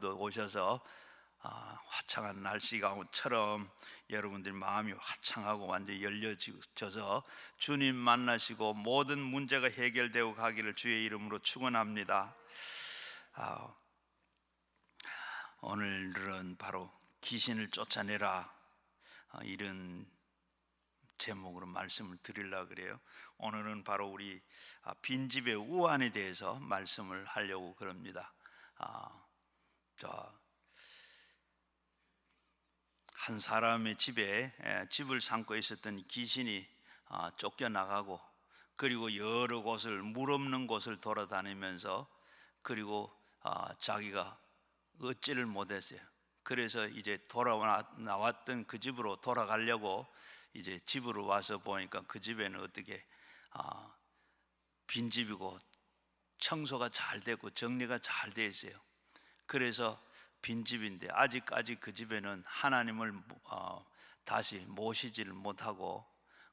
오늘도 오셔서 화창한 날씨가처럼 여러분들 마음이 화창하고 완전히 열려져서 주님 만나시고 모든 문제가 해결되고 가기를 주의 이름으로 축원합니다. 오늘은 바로 귀신을 쫓아내라, 이런 제목으로 말씀을 드리려고 그래요. 오늘은 바로 우리 빈집의 우환에 대해서 말씀을 하려고 그럽니다. 한 사람의 집에 집을 삼고 있었던 귀신이 쫓겨나가고, 그리고 여러 곳을, 물 없는 곳을 돌아다니면서, 그리고 자기가 얻지를 못했어요. 그래서 이제 나왔던 그 집으로 돌아가려고 이제 집으로 와서 보니까 그 집에는 어떻게 빈집이고 청소가 잘 되고 정리가 잘 되어 있어요. 그래서 빈집인데 아직까지 그 집에는 하나님을 다시 모시지를 못하고,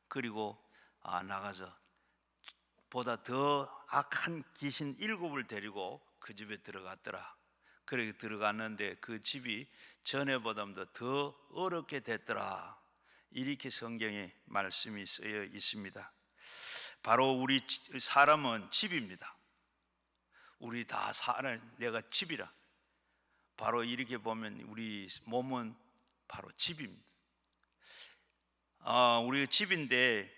그리고 나가서 보다 더 악한 귀신 7을 데리고 그 집에 들어갔더라. 그렇게 들어갔는데 그 집이 전에보다도 더 어렵게 됐더라. 이렇게 성경에 말씀이 쓰여 있습니다. 바로 우리 사람은 집입니다. 우리 다 내가 집이라. 바로 이렇게 보면 우리 몸은 바로 집입니다. 우리가 집인데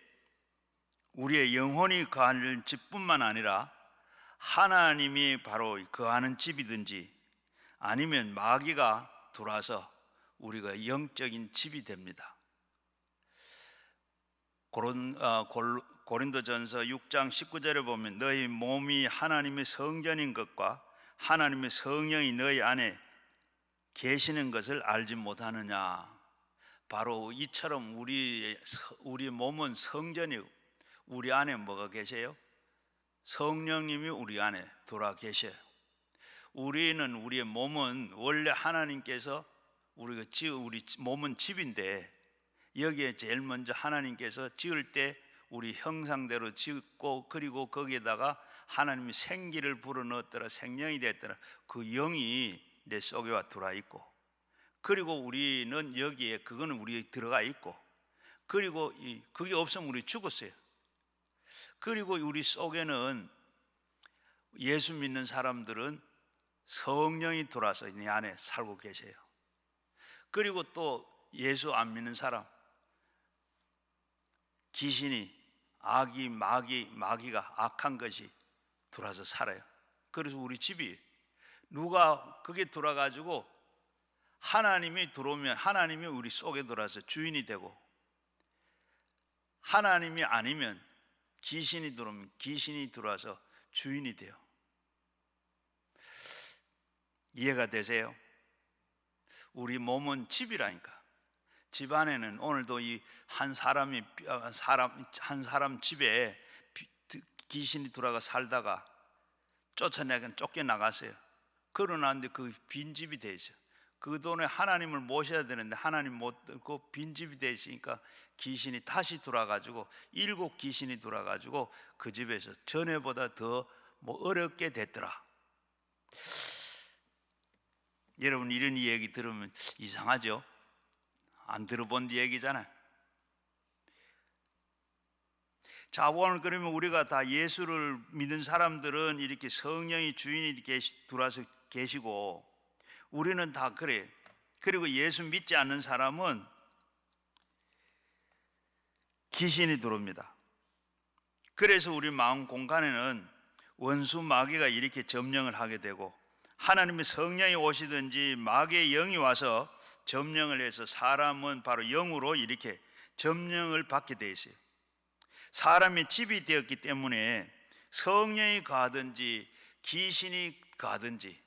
우리의 영혼이 거하는 집뿐만 아니라 하나님이 바로 거하는 집이든지 아니면 마귀가 들어와서 우리가 영적인 집이 됩니다. 고린도전서 6장 19절에 보면 너희 몸이 하나님의 성전인 것과 하나님의 성령이 너희 안에 계시는 것을 알지 못하느냐. 바로 이처럼 우리 몸은 성전이고, 우리 안에 뭐가 계세요? 성령님이 우리 안에 돌아 계셔요. 우리의 몸은 원래 하나님께서 우리 몸은 집인데, 여기에 제일 먼저 하나님께서 지을 때 우리 형상대로 짓고, 그리고 거기에다가 하나님이 생기를 불어넣었더라, 생명이 됐더라. 그 영이 내 속에 와 들어와 있고, 그리고 우리는 여기에 그거는 우리에 들어가 있고, 그리고 그게 없으면 우리 죽었어요. 그리고 우리 속에는 예수 믿는 사람들은 성령이 들어와서 이 안에 살고 계세요. 그리고 또 예수 안 믿는 사람, 귀신이, 마귀가 악한 것이 들어와서 살아요. 그래서 우리 집이, 누가 그게 들어와가지고 하나님이 들어오면 하나님이 우리 속에 들어와서 주인이 되고, 하나님이 아니면 귀신이 들어오면 귀신이 들어와서 주인이 돼요. 이해가 되세요? 우리 몸은 집이라니까. 집 안에는 오늘도 한 사람 집에 귀신이 들어가 살다가 쫓겨나갔어요. 그러는데 그 빈집이 돼 있어요. 그 돈에 하나님을 모셔야 되는데 하나님 못 듣고 빈집이 돼 있으니까 귀신이 다시 돌아가지고 7 귀신이 돌아가지고 그 집에서 전에보다 더 어렵게 됐더라. 여러분, 이런 이야기 들으면 이상하죠? 안 들어본 얘기잖아요. 자, 오늘 그러면 우리가 다 예수를 믿는 사람들은 이렇게 성령이 주인이 들어와서 계시고, 우리는 다 그래요. 그리고 예수 믿지 않는 사람은 귀신이 들어옵니다. 그래서 우리 마음 공간에는 원수 마귀가 이렇게 점령을 하게 되고, 하나님의 성령이 오시든지 마귀의 영이 와서 점령을 해서 사람은 바로 영으로 이렇게 점령을 받게 되어 있어요. 사람의 집이 되었기 때문에 성령이 가든지 귀신이 가든지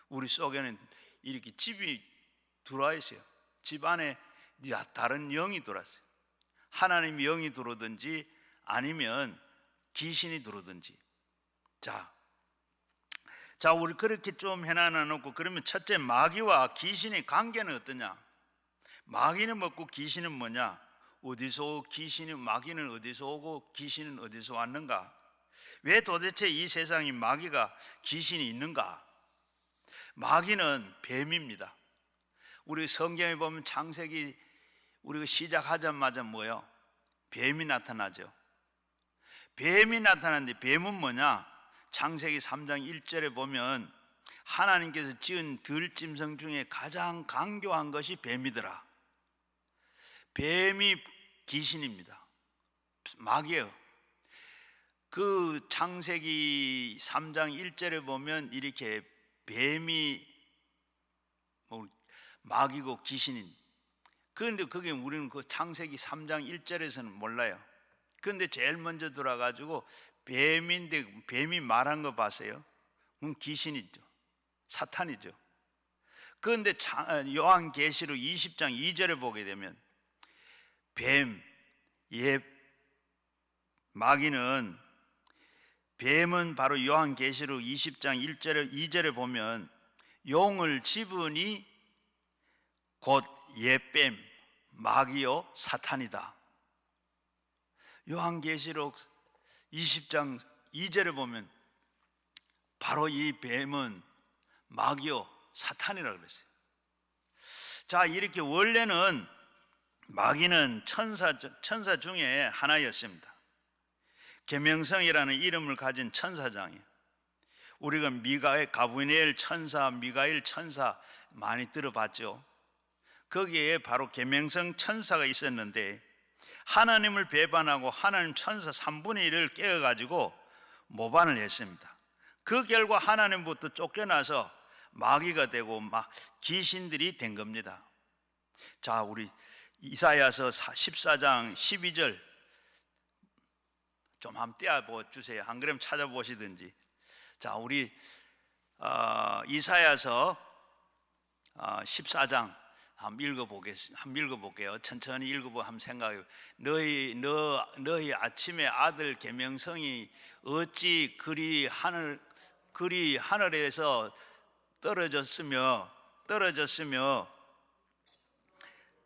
우리 속에는 이렇게 집이 들어와 있어요. 집 안에 다른 영이 들어왔어요. 하나님의 영이 들어오든지 아니면 귀신이 들어오든지. 자, 우리 그렇게 좀 해놔 놓고, 그러면 첫째, 마귀와 귀신의 관계는 어떠냐? 마귀는 뭐고 귀신은 뭐냐? 마귀는 어디서 오고 귀신은 어디서 왔는가? 왜 도대체 이 세상에 마귀가 귀신이 있는가? 마귀는 뱀입니다. 우리 성경에 보면 창세기 우리가 시작하자마자 뭐요? 뱀이 나타나죠. 뱀이 나타나는데 뱀은 뭐냐? 창세기 3장 1절에 보면 하나님께서 지은 들짐승 중에 가장 강교한 것이 뱀이더라. 뱀이 귀신입니다. 마귀예요. 그 창세기 3장 1절에 보면 이렇게 뱀이 마귀고 귀신인. 그런데 그게 우리는 그 창세기 3장 1절에서는 몰라요. 그런데 제일 먼저 들어가지고 뱀인데 뱀이 말한 거 봤어요? 귀신이죠. 사탄이죠. 그런데 요한계시록 20장 2절에 보게 되면 마귀는 뱀은 바로 요한계시록 20장 1절에 2절에 보면 용을 집으니 곧 옛뱀 마귀요 사탄이다. 요한계시록 20장 2절에 보면 바로 이 뱀은 마귀요 사탄이라고 그랬어요. 자, 이렇게 원래는 마귀는 천사 중에 하나였습니다. 계명성이라는 이름을 가진 천사장이에요. 우리가 가브리엘 천사, 미가엘 천사 많이 들어봤죠. 거기에 바로 계명성 천사가 있었는데 하나님을 배반하고 하나님 천사 3분의 1을 깨어가지고 모반을 했습니다. 그 결과 하나님부터 쫓겨나서 마귀가 되고 귀신들이 된 겁니다. 자, 우리 이사야서 14장 12절 좀 한번 떼어 주세요. 안 그러면 찾아보시든지. 자, 우리 이사야서 14장 한번 읽어볼게요. 천천히 읽어보고 한번 생각해요. 너희 아침에 아들 계명성이 어찌 그리 하늘에서 떨어졌으며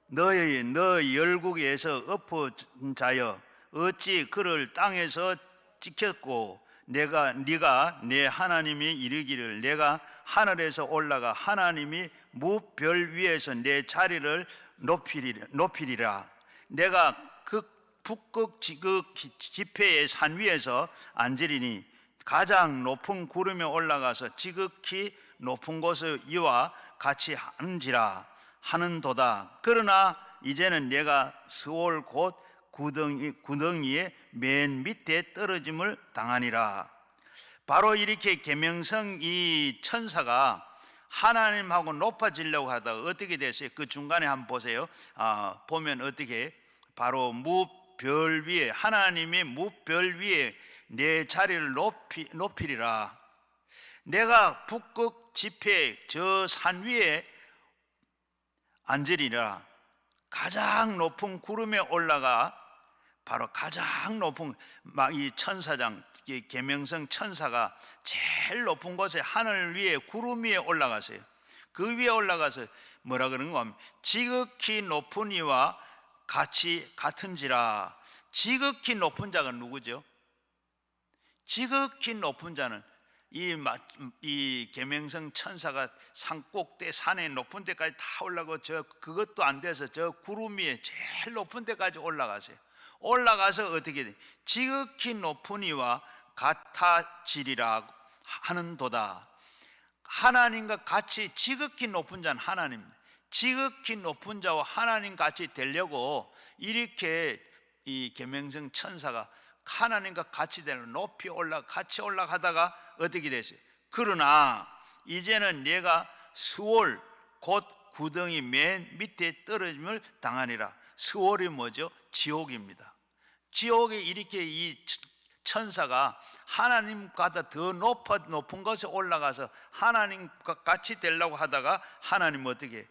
너희 열국에서 엎어진 자여 어찌 그를 땅에서 찍혔고 네가 내 하나님이 이르기를 내가 하늘에서 올라가 하나님이 무별 위에서 내 자리를 높이리라. 내가 북극 지극 지폐의 산 위에서 앉으리니 가장 높은 구름에 올라가서 지극히 높은 곳에 이와 같이 하는도다. 그러나 이제는 내가 스올 곧 구덩이의 맨 밑에 떨어짐을 당하니라. 바로 이렇게 계명성 이 천사가 하나님하고 높아지려고 하다가 어떻게 됐어요? 그 중간에 한번 보세요. 보면 어떻게 바로 무별 위에 하나님의 무별 위에 내 자리를 높이리라. 내가 북극 지폐 저 산 위에 앉으리라. 가장 높은 구름에 올라가 바로 가장 높은 이 천사장 계명성 천사가 제일 높은 곳에 하늘 위에 구름 위에 올라가세요. 그 위에 올라가서 뭐라 그러는 거 하면 지극히 높은 이와 같은지라. 지극히 높은 자가 누구죠? 지극히 높은 자는 이 계명성 천사가 산꼭대 산에 높은 데까지 다 올라가고 그것도 안 돼서 저 구름 위에 제일 높은 데까지 올라가세요. 올라가서 어떻게 돼? 지극히 높은 이와 같아지리라 하는도다. 하나님과 같이 지극히 높은 자는 하나님입니다. 지극히 높은 자와 하나님 같이 되려고 이렇게 이 계명성 천사가 하나님과 같이 되려 같이 올라가다가 어떻게 됐어요? 그러나 이제는 내가 스올 곧 구덩이 맨 밑에 떨어짐을 당하니라. 스올이 뭐죠? 지옥입니다. 지옥에 이렇게 이 천사가 하나님보다 더 높은 곳에 올라가서 하나님과 같이 되려고 하다가 하나님 어떻게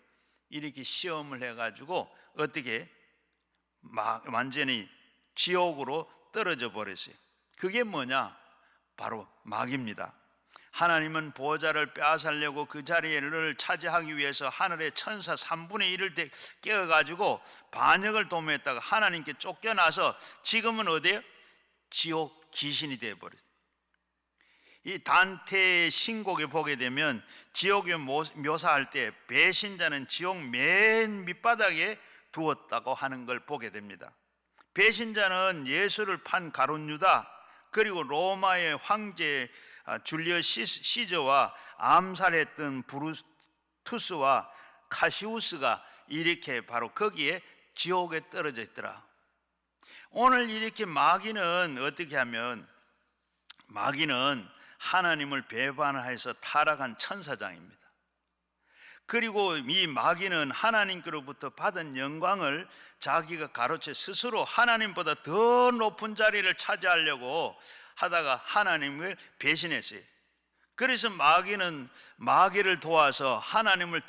이렇게 시험을 해가지고 어떻게 완전히 지옥으로 떨어져 버렸어요. 그게 뭐냐? 바로 마귀입니다. 하나님은 보호자를 빼앗으려고 그 자리를 차지하기 위해서 하늘의 천사 3분의 1을 깨어가지고 반역을 도모했다가 하나님께 쫓겨나서 지금은 어디에요? 지옥 귀신이 되어버렸어요. 이 단테의 신곡에 보게 되면 지옥을 묘사할 때 배신자는 지옥 맨 밑바닥에 두었다고 하는 걸 보게 됩니다. 배신자는 예수를 판 가룟 유다, 그리고 로마의 황제 줄리어스 시저와 암살했던 브루투스와 카시우스가 이렇게 바로 거기에 지옥에 떨어져 있더라. 오늘 이렇게 마귀는 어떻게 하면, 마귀는 하나님을 배반해서 타락한 천사장입니다. 그리고 이 마귀는 하나님께로부터 받은 영광을 자기가 가로채 스스로 하나님보다 더 높은 자리를 차지하려고 하다가 하나님을 배신했어요. 그래서 마귀는 마귀를 도와서 하나님을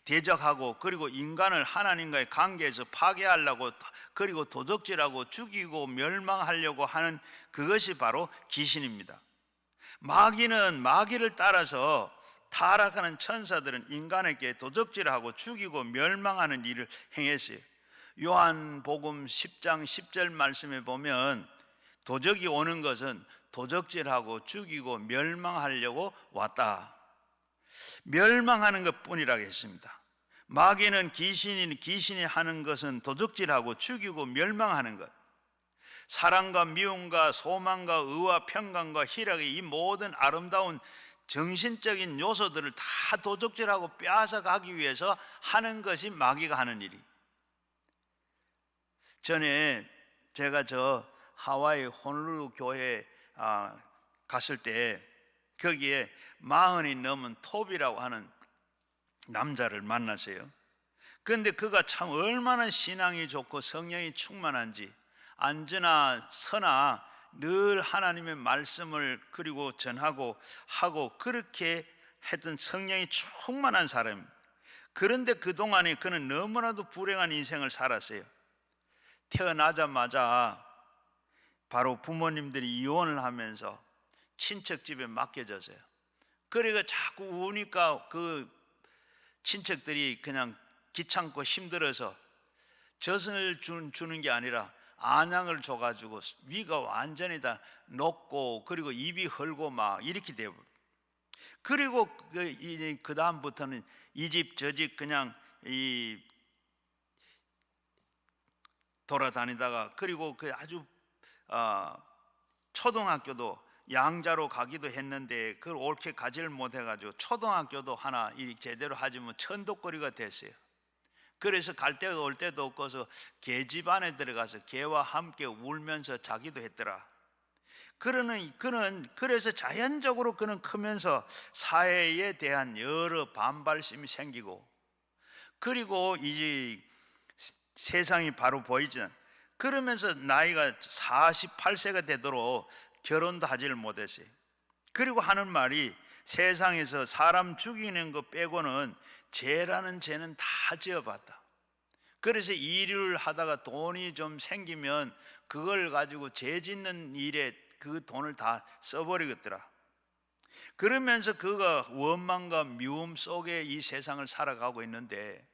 대적하고, 그리고 인간을 하나님과의 관계에서 파괴하려고, 그리고 도적질하고 죽이고 멸망하려고 하는 그것이 바로 귀신입니다. 마귀는 마귀를 따라서 타락하는 천사들은 인간에게 도적질하고 죽이고 멸망하는 일을 행했어요. 요한복음 10장 10절 말씀에 보면 도적이 오는 것은 도적질하고 죽이고 멸망하려고 왔다. 멸망하는 것뿐이라고 했습니다. 마귀는 귀신이 하는 것은 도적질하고 죽이고 멸망하는 것. 사랑과 미움과 소망과 의와 평강과 희락의 이 모든 아름다운 정신적인 요소들을 다 도적질하고 빼앗아 가기 위해서 하는 것이 마귀가 하는 일이. 전에 제가 하와이 호놀룰루 교회 갔을 때 거기에 40이 넘은 톱이라고 하는 남자를 만났어요. 그런데 그가 참 얼마나 신앙이 좋고 성령이 충만한지, 안전하 서나 늘 하나님의 말씀을 그리고 전하고 하고 그렇게 했던 성령이 충만한 사람입니다. 그런데 그동안에 그는 너무나도 불행한 인생을 살았어요. 태어나자마자 바로 부모님들이 이혼을 하면서 친척 집에 맡겨졌어요. 그러니까 자꾸 우니까 그 친척들이 그냥 귀찮고 힘들어서 젖을 주는 게 아니라 안약을 줘가지고 위가 완전히 다 녹고, 그리고 입이 헐고 막 이렇게 되고, 그리고 그 다음부터는 이 집 저 집 그냥 돌아다니다가, 그리고 그 아주 초등학교도 양자로 가기도 했는데 그걸 옳게 가지를 못해가지고 초등학교도 하나 제대로 하지 못 천독거리가 됐어요. 그래서 갈 때도 올 때도 없고서 개 집 안에 들어가서 개와 함께 울면서 자기도 했더라. 그래서 자연적으로 그는 크면서 사회에 대한 여러 반발심이 생기고, 그리고 이제 세상이 바로 보이지 않. 그러면서 나이가 48세가 되도록 결혼도 하지를 못했어요. 그리고 하는 말이 세상에서 사람 죽이는 것 빼고는 죄라는 죄는 다 지어봤다. 그래서 일을 하다가 돈이 좀 생기면 그걸 가지고 죄 짓는 일에 그 돈을 다 써버리겠더라. 그러면서 그가 원망과 미움 속에 이 세상을 살아가고 있는데,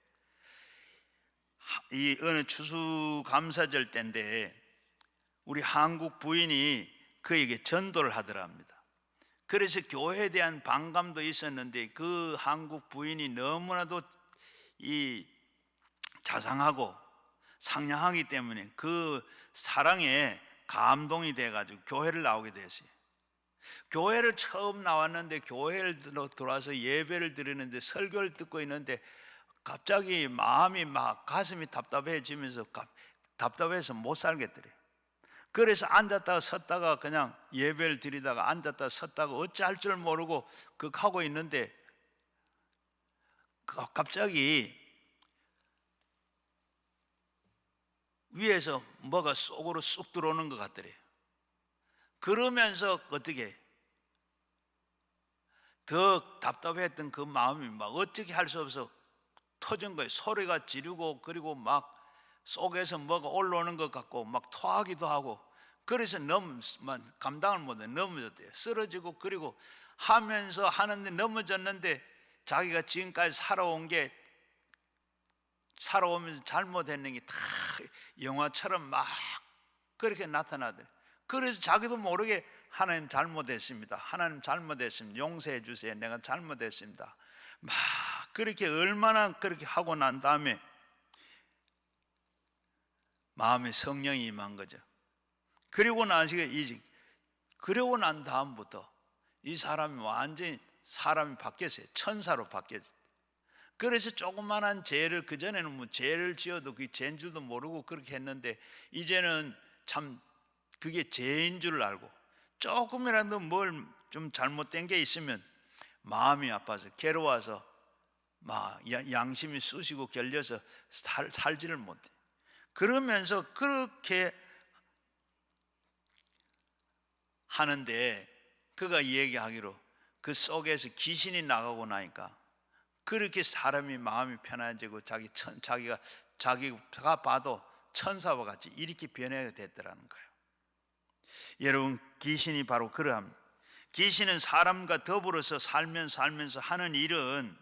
이 어느 추수감사절 때인데 우리 한국 부인이 그에게 전도를 하더랍니다. 그래서 교회에 대한 반감도 있었는데 그 한국 부인이 너무나도 자상하고 상냥하기 때문에 그 사랑에 감동이 돼가지고 교회를 나오게 됐어요. 교회를 처음 나왔는데 교회를 들어와서 예배를 드리는데 설교를 듣고 있는데 갑자기 마음이 막 가슴이 답답해지면서 답답해서 못 살겠더래. 그래서 앉았다가 섰다가 그냥 예배를 드리다가 앉았다가 섰다가 어찌할 줄 모르고 하고 있는데 갑자기 위에서 뭐가 속으로 쑥 들어오는 것 같더래요. 그러면서 어떻게 더 답답했던 그 마음이 막 어떻게 할 수 없어 터진 거예요. 소리가 지르고, 그리고 막 속에서 뭐가 올라오는 것 같고 막 토하기도 하고, 그래서 감당을 못해 넘어졌대요. 쓰러지고, 그리고 하는데 넘어졌는데 자기가 지금까지 살아오면서 잘못했는 게 다 영화처럼 막 그렇게 나타나더래. 그래서 자기도 모르게 하나님 잘못했습니다. 하나님 잘못했습니다. 용서해 주세요. 내가 잘못했습니다. 막 그렇게 얼마나 그렇게 하고 난 다음에 마음에 성령이 임한 거죠. 그리고 난 다음부터 이 사람이 완전히 사람이 바뀌었어요. 천사로 바뀌었어요. 그래서 조그만한 죄를, 그전에는 뭐 죄를 지어도 그게 죄인 줄도 모르고 그렇게 했는데 이제는 참 그게 죄인 줄 알고, 조금이라도 뭘 좀 잘못된 게 있으면 마음이 아파서 괴로워서 막 양심이 쑤시고 결려서 살지를 못해. 그러면서 그렇게 하는데 그가 얘기하기로 그 속에서 귀신이 나가고 나니까 그렇게 사람이 마음이 편해지고 자기가 봐도 천사와 같이 이렇게 변해야 됐더라는 거예요. 여러분, 귀신이 바로 그러합니다. 귀신은 사람과 더불어서 살면서 하는 일은,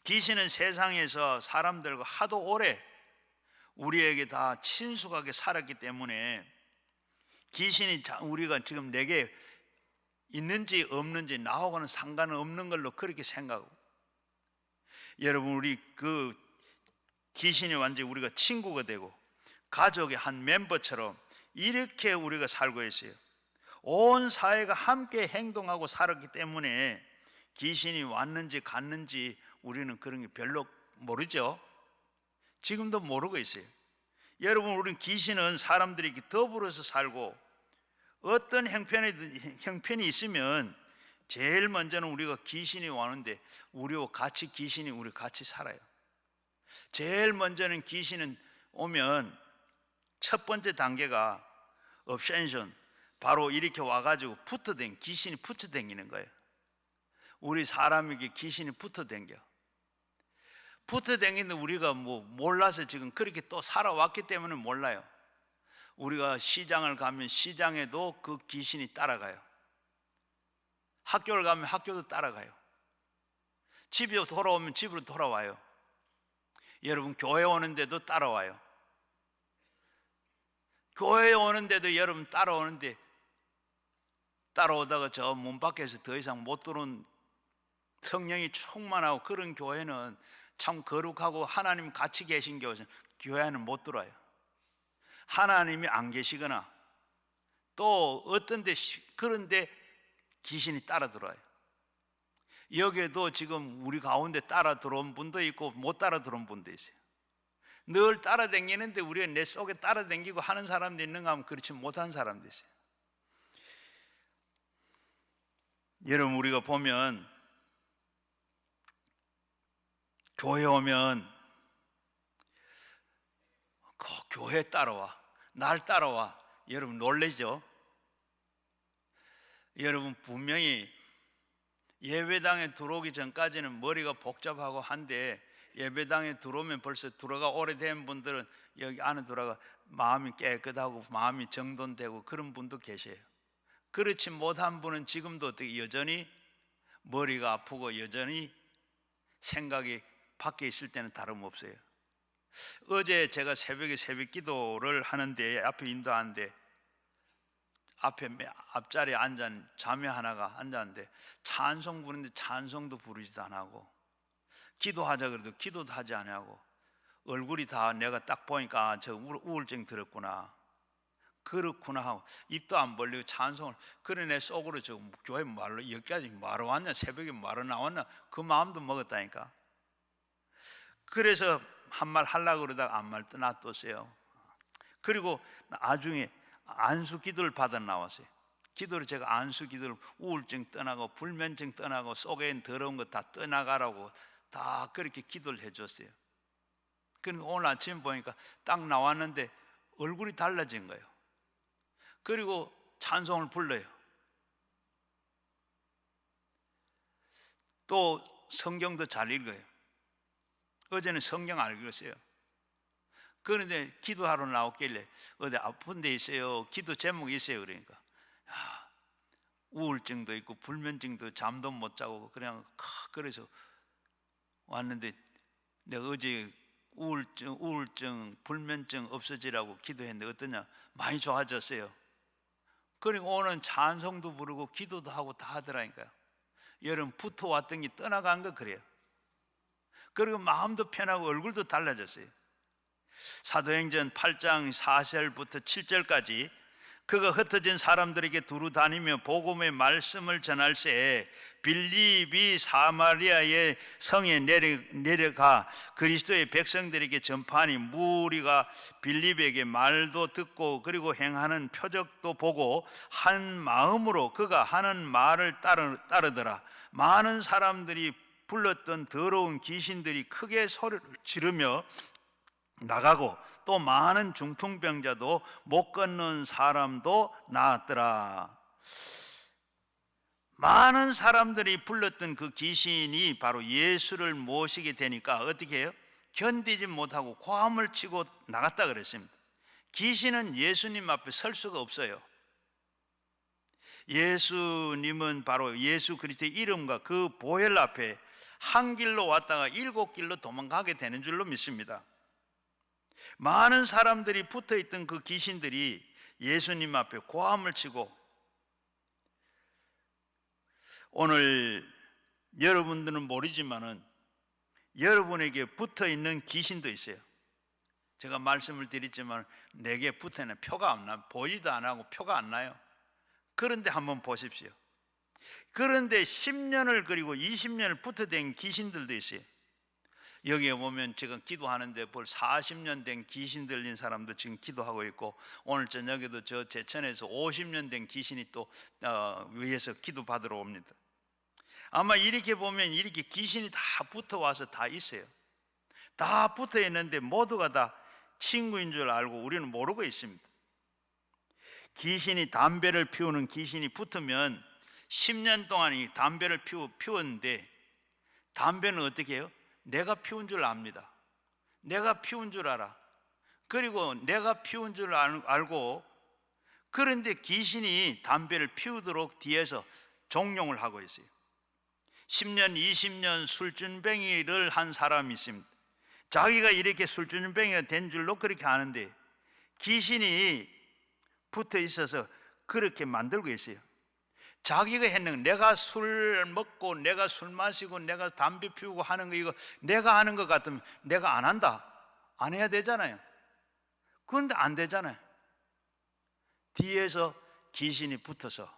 귀신은 세상에서 사람들과 하도 오래 우리에게 다 친숙하게 살았기 때문에 귀신이 우리가 지금 내게 있는지 없는지 나하고는 상관없는 걸로 그렇게 생각하고, 여러분, 우리 그 귀신이 완전히 우리가 친구가 되고 가족의 한 멤버처럼 이렇게 우리가 살고 있어요. 온 사회가 함께 행동하고 살았기 때문에 귀신이 왔는지 갔는지 우리는 그런 게 별로 모르죠. 지금도 모르고 있어요. 여러분, 우리는 귀신은 사람들이 더불어서 살고 어떤 형편이 있으면 제일 먼저는 우리가 귀신이 왔는데 우리와 같이 우리 같이 살아요. 제일 먼저는 귀신은 오면 첫 번째 단계가 obsession, 바로 이렇게 와가지고 귀신이 붙어 댕기는 거예요. 우리 사람에게 귀신이 붙어 댕기는데 우리가 뭐 몰라서 지금 그렇게 또 살아왔기 때문에 몰라요. 우리가 시장을 가면 시장에도 그 귀신이 따라가요. 학교를 가면 학교도 따라가요. 집에 돌아오면 집으로 돌아와요. 여러분, 교회 오는데도 따라와요. 교회에 오는데도 여러분 따라오는데, 따라오다가 저 문 밖에서 더 이상 못 들어온, 성령이 충만하고 그런 교회는 참 거룩하고 하나님 같이 계신 교회 안은 못 들어와요. 하나님이 안 계시거나 또 어떤 데 그런데 귀신이 따라 들어와요. 여기에도 지금 우리 가운데 따라 들어온 분도 있고 못 따라 들어온 분도 있어요. 늘 따라다니는데 우리가 내 속에 따라다니고 하는 사람도 있는가 하면 그렇지 못한 사람도 있어요. 여러분, 우리가 보면 교회 오면 교회 따라와, 날 따라와. 여러분 놀라죠? 여러분, 분명히 예배당에 들어오기 전까지는 머리가 복잡하고 한데 예배당에 들어오면 벌써 들어가 오래된 분들은 여기 안에 들어가 마음이 깨끗하고 마음이 정돈되고 그런 분도 계세요. 그렇지 못한 분은 지금도 어떻게 여전히 머리가 아프고 여전히 생각이 밖에 있을 때는 다름없어요. 어제 제가 새벽에 새벽 기도를 하는데 앞에 인도하는데 앞자리에 앉은 자매 하나가 앉았는데 찬송 부르는데 찬송도 부르지도 안 하고, 기도하자 그래도 기도도 하지 안 하고, 얼굴이 다 내가 딱 보니까 저 우울증 들었구나, 그렇구나 하고 입도 안 벌리고 찬송을. 그래 내 속으로 저 교회 말로 여기까지 말로 왔냐, 새벽에 말로 나왔나, 그 마음도 먹었다니까. 그래서 한 말 하려고 그러다가 안 말 놔뒀어요. 그리고 나중에 안수 기도를 받아 나왔어요. 기도를 제가 안수 기도를 우울증 떠나고 불면증 떠나고 속에 있는 더러운 거 다 떠나가라고 다 그렇게 기도를 해줬어요. 그러니까 오늘 아침에 보니까 딱 나왔는데 얼굴이 달라진 거예요. 그리고 찬송을 불러요. 또 성경도 잘 읽어요. 어제는 성경 안 읽었어요. 그런데 기도하러 나왔길래 어디 아픈 데 있어요? 기도 제목이 있어요. 그러니까 우울증도 있고 불면증도 잠도 못 자고 그냥 그래서 왔는데 내가 어제 우울증, 불면증 없어지라고 기도했는데 어떠냐? 많이 좋아졌어요. 그리고 오는 찬송도 부르고 기도도 하고 다 하더라니까요. 여러분 붙어왔던 게 떠나간 거 그래요. 그리고 마음도 편하고 얼굴도 달라졌어요. 사도행전 8장 4절부터 7절까지 그가 흩어진 사람들에게 두루 다니며 복음의 말씀을 전할새 빌립이 사마리아의 성에 내려가 그리스도의 백성들에게 전파하니 무리가 빌립에게 말도 듣고 그리고 행하는 표적도 보고 한 마음으로 그가 하는 말을 따르더라. 많은 사람들이 불렀던 더러운 귀신들이 크게 소리를 지르며 나가고 또 많은 중풍병자도 못 걷는 사람도 나았더라. 많은 사람들이 불렀던 그 귀신이 바로 예수를 모시게 되니까 어떻게 해요? 견디지 못하고 고함을 치고 나갔다 그랬습니다. 귀신은 예수님 앞에 설 수가 없어요. 예수님은 바로 예수 그리스도의 이름과 그 보혈 앞에 한 길로 왔다가 7길로 도망가게 되는 줄로 믿습니다. 많은 사람들이 붙어있던 그 귀신들이 예수님 앞에 고함을 치고, 오늘 여러분들은 모르지만은 여러분에게 붙어있는 귀신도 있어요. 제가 말씀을 드렸지만 내게 붙어있는 표가 안 나요. 보이도 안 하고 표가 안 나요. 그런데 한번 보십시오. 그런데 10년을 그리고 20년을 붙어된 귀신들도 있어요. 여기에 보면 지금 기도하는데 벌 40년 된 귀신 들린 사람도 지금 기도하고 있고, 오늘 저녁에도 저 제천에서 50년 된 귀신이 또 위에서 기도 받으러 옵니다. 아마 이렇게 보면 이렇게 귀신이 다 붙어와서 다 있어요. 다 붙어 있는데 모두가 다 친구인 줄 알고 우리는 모르고 있습니다. 귀신이 담배를 피우는 귀신이 붙으면 10년 동안 이 담배를 피웠는데, 담배는 어떻게 해요? 내가 피운 줄 압니다. 내가 피운 줄 알아. 그리고 내가 피운 줄 알고, 그런데 귀신이 담배를 피우도록 뒤에서 종용을 하고 있어요. 10년, 20년 술준뱅이를 한 사람이 있습니다. 자기가 이렇게 술준뱅이가 된 줄로 그렇게 아는데 귀신이 붙어 있어서 그렇게 만들고 있어요. 자기가 했는, 내가 술 먹고 내가 술 마시고 내가 담배 피우고 하는 거, 이거 내가 하는 것 같으면 내가 안 한다, 안 해야 되잖아요. 그런데 안 되잖아요. 뒤에서 귀신이 붙어서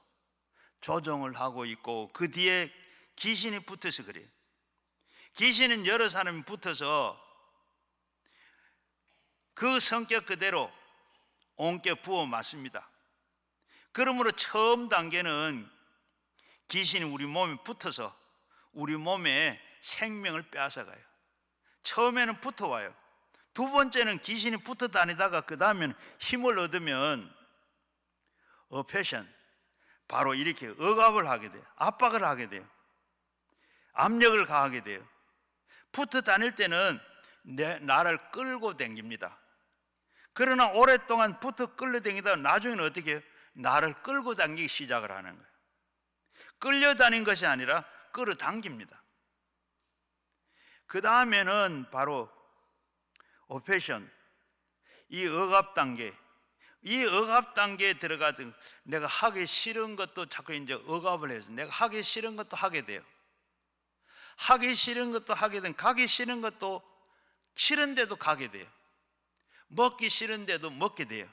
조정을 하고 있고, 그 뒤에 귀신이 붙어서 그래요. 귀신은 여러 사람이 붙어서 그 성격 그대로 온격 부어 맞습니다. 그러므로 처음 단계는 귀신이 우리 몸에 붙어서 우리 몸에 생명을 빼앗아가요. 처음에는 붙어와요. 두 번째는 귀신이 붙어 다니다가 그 다음에는 힘을 얻으면 어패션, 바로 이렇게 억압을 하게 돼요. 압박을 하게 돼요. 압력을 가하게 돼요. 붙어 다닐 때는 나를 끌고 다닙니다. 그러나 오랫동안 붙어 끌려다니다 나중에는 어떻게 해요? 나를 끌고 다니기 시작을 하는 거예요. 끌려다닌 것이 아니라 끌어당깁니다. 그 다음에는 바로 오패션, 이 억압 단계. 이 억압 단계에 들어가든 내가 하기 싫은 것도 자꾸 이제 억압을 해서 내가 하기 싫은 것도 하게 돼요. 하기 싫은 것도 하게 되면 가기 싫은 것도 싫은데도 가게 돼요. 먹기 싫은데도 먹게 돼요.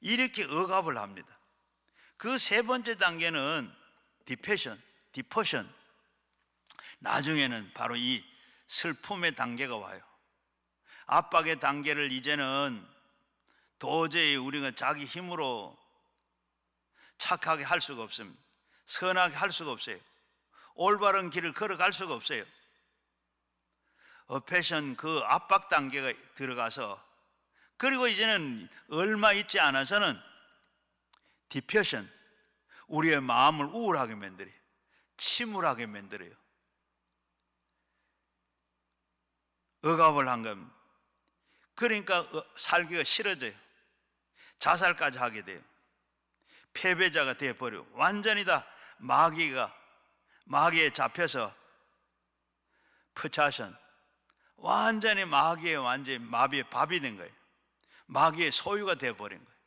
이렇게 억압을 합니다. 그 세 번째 단계는 디퍼션. 나중에는 바로 이 슬픔의 단계가 와요. 압박의 단계를 이제는 도저히 우리가 자기 힘으로 착하게 할 수가 없습니다. 선하게 할 수가 없어요. 올바른 길을 걸어갈 수가 없어요. 어패션, 그 압박 단계가 들어가서, 그리고 이제는 얼마 있지 않아서는 디퍼션, 우리의 마음을 우울하게 만들어요. 침울하게 만들어요. 억압을 한 겁니다. 그러니까 살기가 싫어져요. 자살까지 하게 돼요. 패배자가 되어버려. 완전히 다 마귀에 잡혀서 포차션, 완전히 마귀의 마비의 밥이 된 거예요. 마귀의 소유가 되어버린 거예요.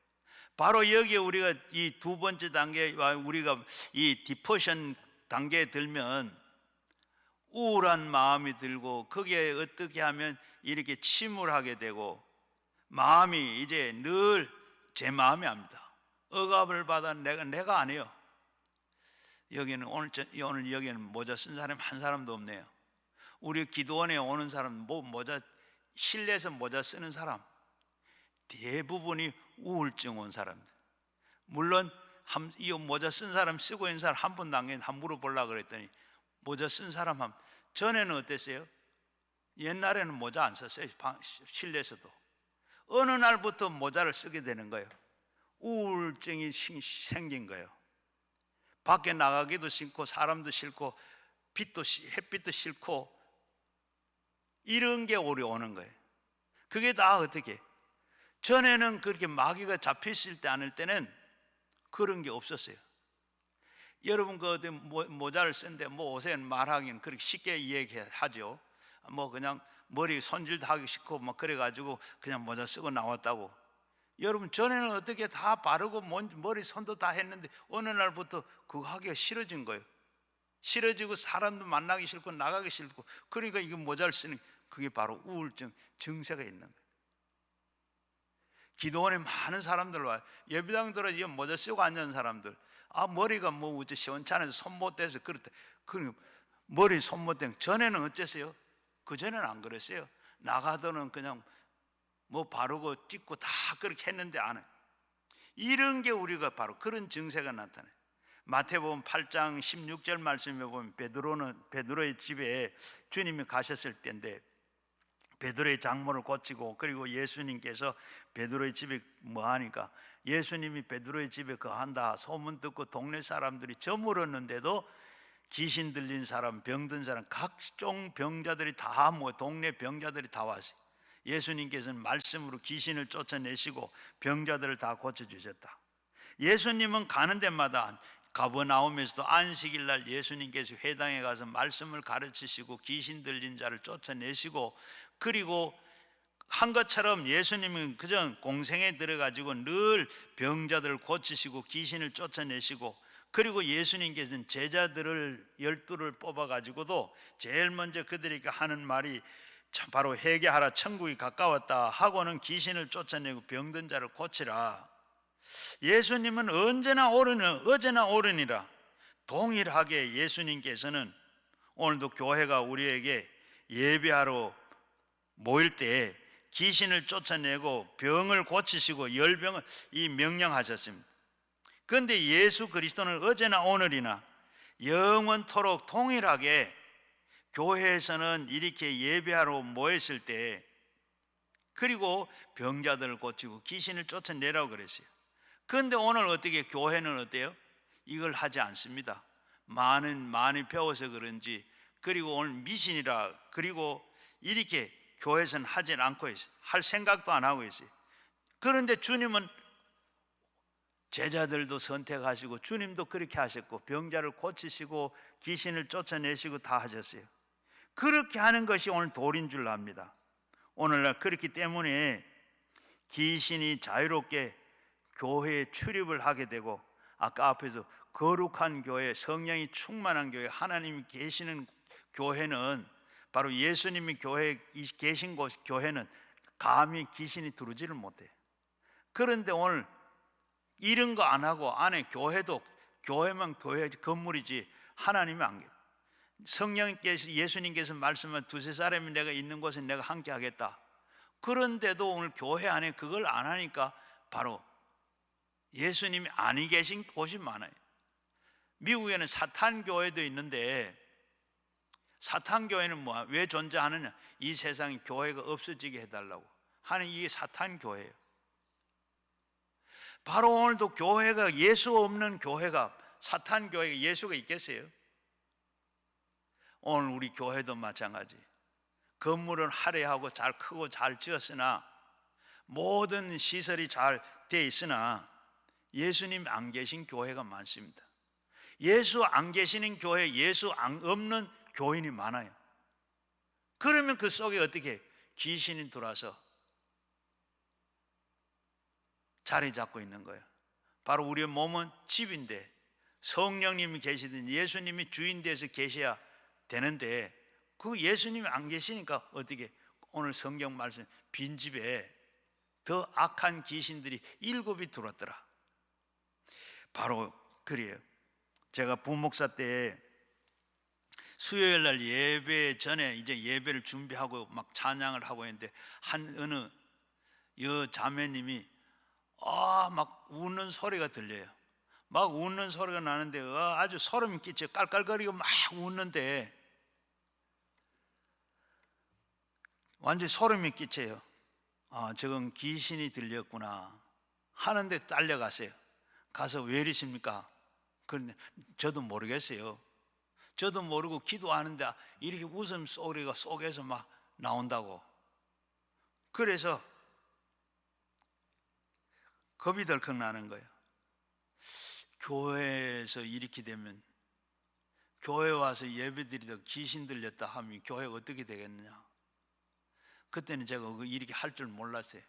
바로 여기에 우리가 이 두 번째 단계와 우리가 이 디포션 단계에 들면 우울한 마음이 들고, 거기에 어떻게 하면 이렇게 침울하게 되고, 마음이 이제 늘 제 마음이 압니다. 억압을 받아 내가 안 해요. 여기는 오늘 여기는 모자 쓴 사람 한 사람도 없네요. 우리 기도원에 오는 사람, 모자 실내에서 모자 쓰는 사람 대부분이 우울증 온 사람들. 물론 이 모자 쓴 사람, 쓰고 있는 사람 한 분 당연히 한 물어보려고 그랬더니 모자 쓴 사람 전에는 어땠어요? 옛날에는 모자 안 썼어요. 실내에서도. 어느 날부터 모자를 쓰게 되는 거예요. 우울증이 생긴 거예요. 밖에 나가기도 싫고, 사람도 싫고, 햇빛도 싫고, 이런 게 오는 거예요. 그게 다 어떻게? 전에는 그렇게 마귀가 잡혀있을 때 않을 때는 그런 게 없었어요. 여러분 그 모자를 쓴데 옷에 말하기는 그렇게 쉽게 이야기하죠. 그냥 머리 손질도 하기 싫고 그래가지고 그냥 모자 쓰고 나왔다고. 여러분 전에는 어떻게 다 바르고 머리 손도 다 했는데 어느 날부터 그거 하기가 싫어진 거예요. 싫어지고 사람도 만나기 싫고 나가기 싫고, 그러니까 이거 모자를 쓰는, 그게 바로 우울증 증세가 있는 거예요. 기도원에 많은 사람들 와요. 예배당 들어 이 모자 쓰고 앉은 사람들, 머리가 어째 시원찮아서 손못대서 그렇다. 머리 손못대. 전에는 어땠어요? 그 전에는 안 그랬어요. 나가서는 그냥 바르고 찍고 다 그렇게 했는데 안 해요. 이런 게 우리가 바로 그런 증세가 나타나요. 마태복음 8장 16절 말씀에 보면 베드로의 집에 주님이 가셨을 때인데, 베드로의 장모를 고치고, 그리고 예수님께서 베드로의 집에 하니까, 예수님이 베드로의 집에 거한다 소문 듣고 동네 사람들이 저물었는데도 귀신 들린 사람, 병든 사람, 각종 병자들이 다 동네 병자들이 다 왔어요. 예수님께서는 말씀으로 귀신을 쫓아내시고 병자들을 다 고쳐주셨다. 예수님은 가는 데마다, 가버나움에서도 안식일 날 예수님께서 회당에 가서 말씀을 가르치시고 귀신 들린 자를 쫓아내시고, 그리고 한 것처럼 예수님은 그저 공생에 들어가지고 늘 병자들을 고치시고 귀신을 쫓아내시고, 그리고 예수님께서는 제자들을 12를 뽑아가지고도 제일 먼저 그들에게 하는 말이 바로 회개하라 천국이 가까웠다 하고는 귀신을 쫓아내고 병든 자를 고치라. 예수님은 언제나 어제나 오르니라. 동일하게 예수님께서는 오늘도 교회가 우리에게 예배하러 모일 때 귀신을 쫓아내고 병을 고치시고 열병을 명령하셨습니다. 그런데 예수 그리스도는 어제나 오늘이나 영원토록 동일하게 교회에서는 이렇게 예배하러 모였을 때, 그리고 병자들을 고치고 귀신을 쫓아내라고 그랬어요. 그런데 오늘 어떻게 교회는 어때요? 이걸 하지 않습니다. 많이 배워서 그런지, 그리고 오늘 미신이라, 그리고 이렇게 교회에서는 하지 않고 있어요. 할 생각도 안 하고 있어요. 그런데 주님은 제자들도 선택하시고 주님도 그렇게 하셨고 병자를 고치시고 귀신을 쫓아내시고 다 하셨어요. 그렇게 하는 것이 오늘 도리인 줄 압니다. 오늘날 그렇기 때문에 귀신이 자유롭게 교회에 출입을 하게 되고, 아까 앞에서 거룩한 교회, 성령이 충만한 교회, 하나님이 계시는 교회는, 바로 예수님이 교회에 계신 곳, 교회는 감히 귀신이 들어오지를 못해요. 그런데 오늘 이런 거 안 하고 안에 교회만 교회 건물이지 하나님이 안 계세요. 성령께서, 예수님께서 말씀한 두세 사람이 내가 있는 곳에 내가 함께 하겠다. 그런데도 오늘 교회 안에 그걸 안 하니까 바로 예수님이 아니 계신 곳이 많아요. 미국에는 사탄 교회도 있는데, 사탄 교회는 왜 존재하느냐? 이 세상에 교회가 없어지게 해달라고 하는, 이게 사탄 교회예요. 바로 오늘도 교회가, 예수 없는 교회가, 사탄 교회가 예수가 있겠어요? 오늘 우리 교회도 마찬가지. 건물은 화려하고 잘 크고 잘 지었으나, 모든 시설이 잘 돼 있으나 예수님 안 계신 교회가 많습니다. 예수 안 계시는 교회, 예수 없는 교인이 많아요. 그러면 그 속에 어떻게 귀신이 들어와서 자리 잡고 있는 거예요. 바로 우리의 몸은 집인데 성령님이 계시든 예수님이 주인 돼서 계셔야 되는데 그 예수님이 안 계시니까 어떻게 오늘 성경 말씀 빈집에 더 악한 귀신들이 7이 들어왔더라. 바로 그래요. 제가 부목사 때 수요일 날 예배 전에 이제 예배를 준비하고 막 찬양을 하고 있는데 한 어느 여 자매님이 막 우는 소리가 들려요. 막 웃는 소리가 나는데 아주 소름이 끼쳐 깔깔거리고 막 웃는데 완전히 소름이 끼쳐요. 저건 귀신이 들렸구나 하는데 딸려갔어요. 가서 왜 이러십니까? 그런데 저도 모르겠어요. 저도 모르고 기도하는데 이렇게 웃음소리가 속에서 막 나온다고. 그래서 겁이 덜컥 나는 거예요. 교회에서 이렇게 되면 교회 와서 예배드리다 귀신 들렸다 하면 교회가 어떻게 되겠느냐. 그때는 제가 이렇게 할 줄 몰랐어요.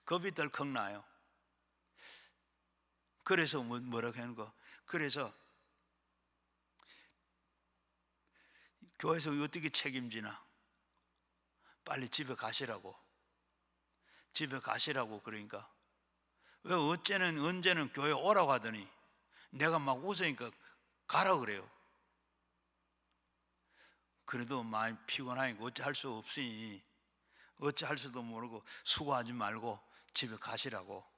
겁이 덜컥 나요. 그래서 뭐라고 하는 거. 그래서 교회에서 어떻게 책임지나. 빨리 집에 가시라고. 집에 가시라고. 그러니까 왜 언제는 교회 오라고 하더니 내가 막 웃으니까 가라 그래요. 그래도 많이 피곤하니까 어찌할 수 없으니 어찌할 수도 모르고 수고하지 말고 집에 가시라고.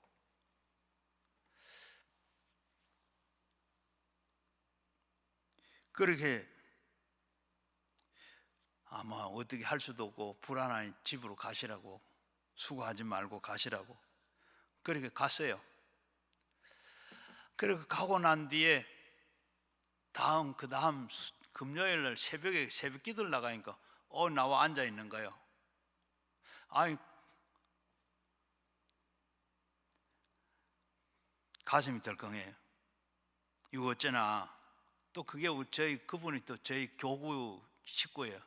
그렇게 아마 어떻게 할 수도 없고 불안하니 집으로 가시라고, 수고하지 말고 가시라고 그렇게 갔어요. 그렇게 가고 난 뒤에 그 다음 금요일 날 새벽에 새벽 기도를 나가니까 나와 앉아 있는 거예요. 아니 가슴이 덜컹해요. 이거 어쩌나. 또 그게 그분이 또 저희 교구 식구예요.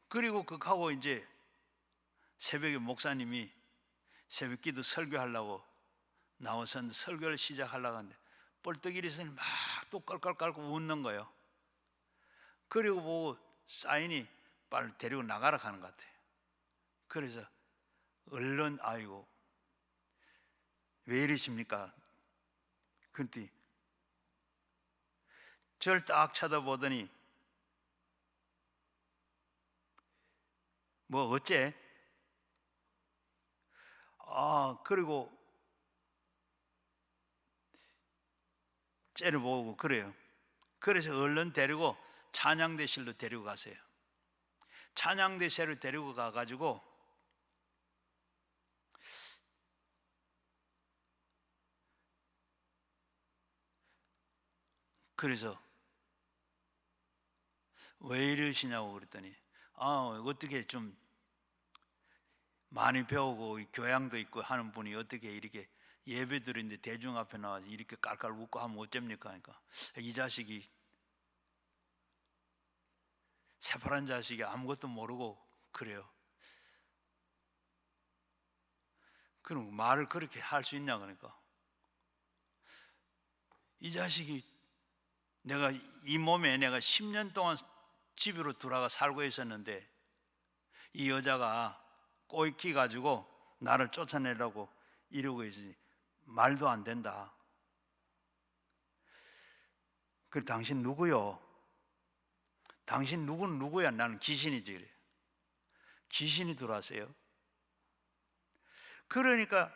그리고 하고 이제 새벽에 목사님이 새벽 기도 설교하려고 나와서 설교를 시작하려고 하는데 뻘떡 일어서니 막 또 깔깔깔고 웃는 거예요. 그리고 보고 사인이 빨리 데리고 나가라 하는 것 같아요. 그래서 얼른 아이고 왜 이러십니까? 그때 저를 딱 쳐다보더니 뭐 어째? 그리고 째려보고 그래요. 그래서 얼른 데리고 찬양대실로 데리고 가세요. 찬양대실로 데리고 가가지고 그래서 왜 이러시냐고 그랬더니 어떻게 좀 많이 배우고 교양도 있고 하는 분이 어떻게 이렇게 예배 드리는데 대중 앞에 나와서 이렇게 깔깔 웃고 하면 어쩝니까? 그러니까 이 자식이 새파란 자식이 아무것도 모르고 그래요. 그럼 말을 그렇게 할 수 있냐 그러니까 이 자식이 내가 이 몸에 내가 10년 동안 집으로 돌아가 살고 있었는데 이 여자가 꼬이키 가지고 나를 쫓아내려고 이러고 있으니 말도 안 된다. 그 당신 누구요? 당신 누구는 누구야? 나는 귀신이지 그래. 귀신이 들어왔어요. 그러니까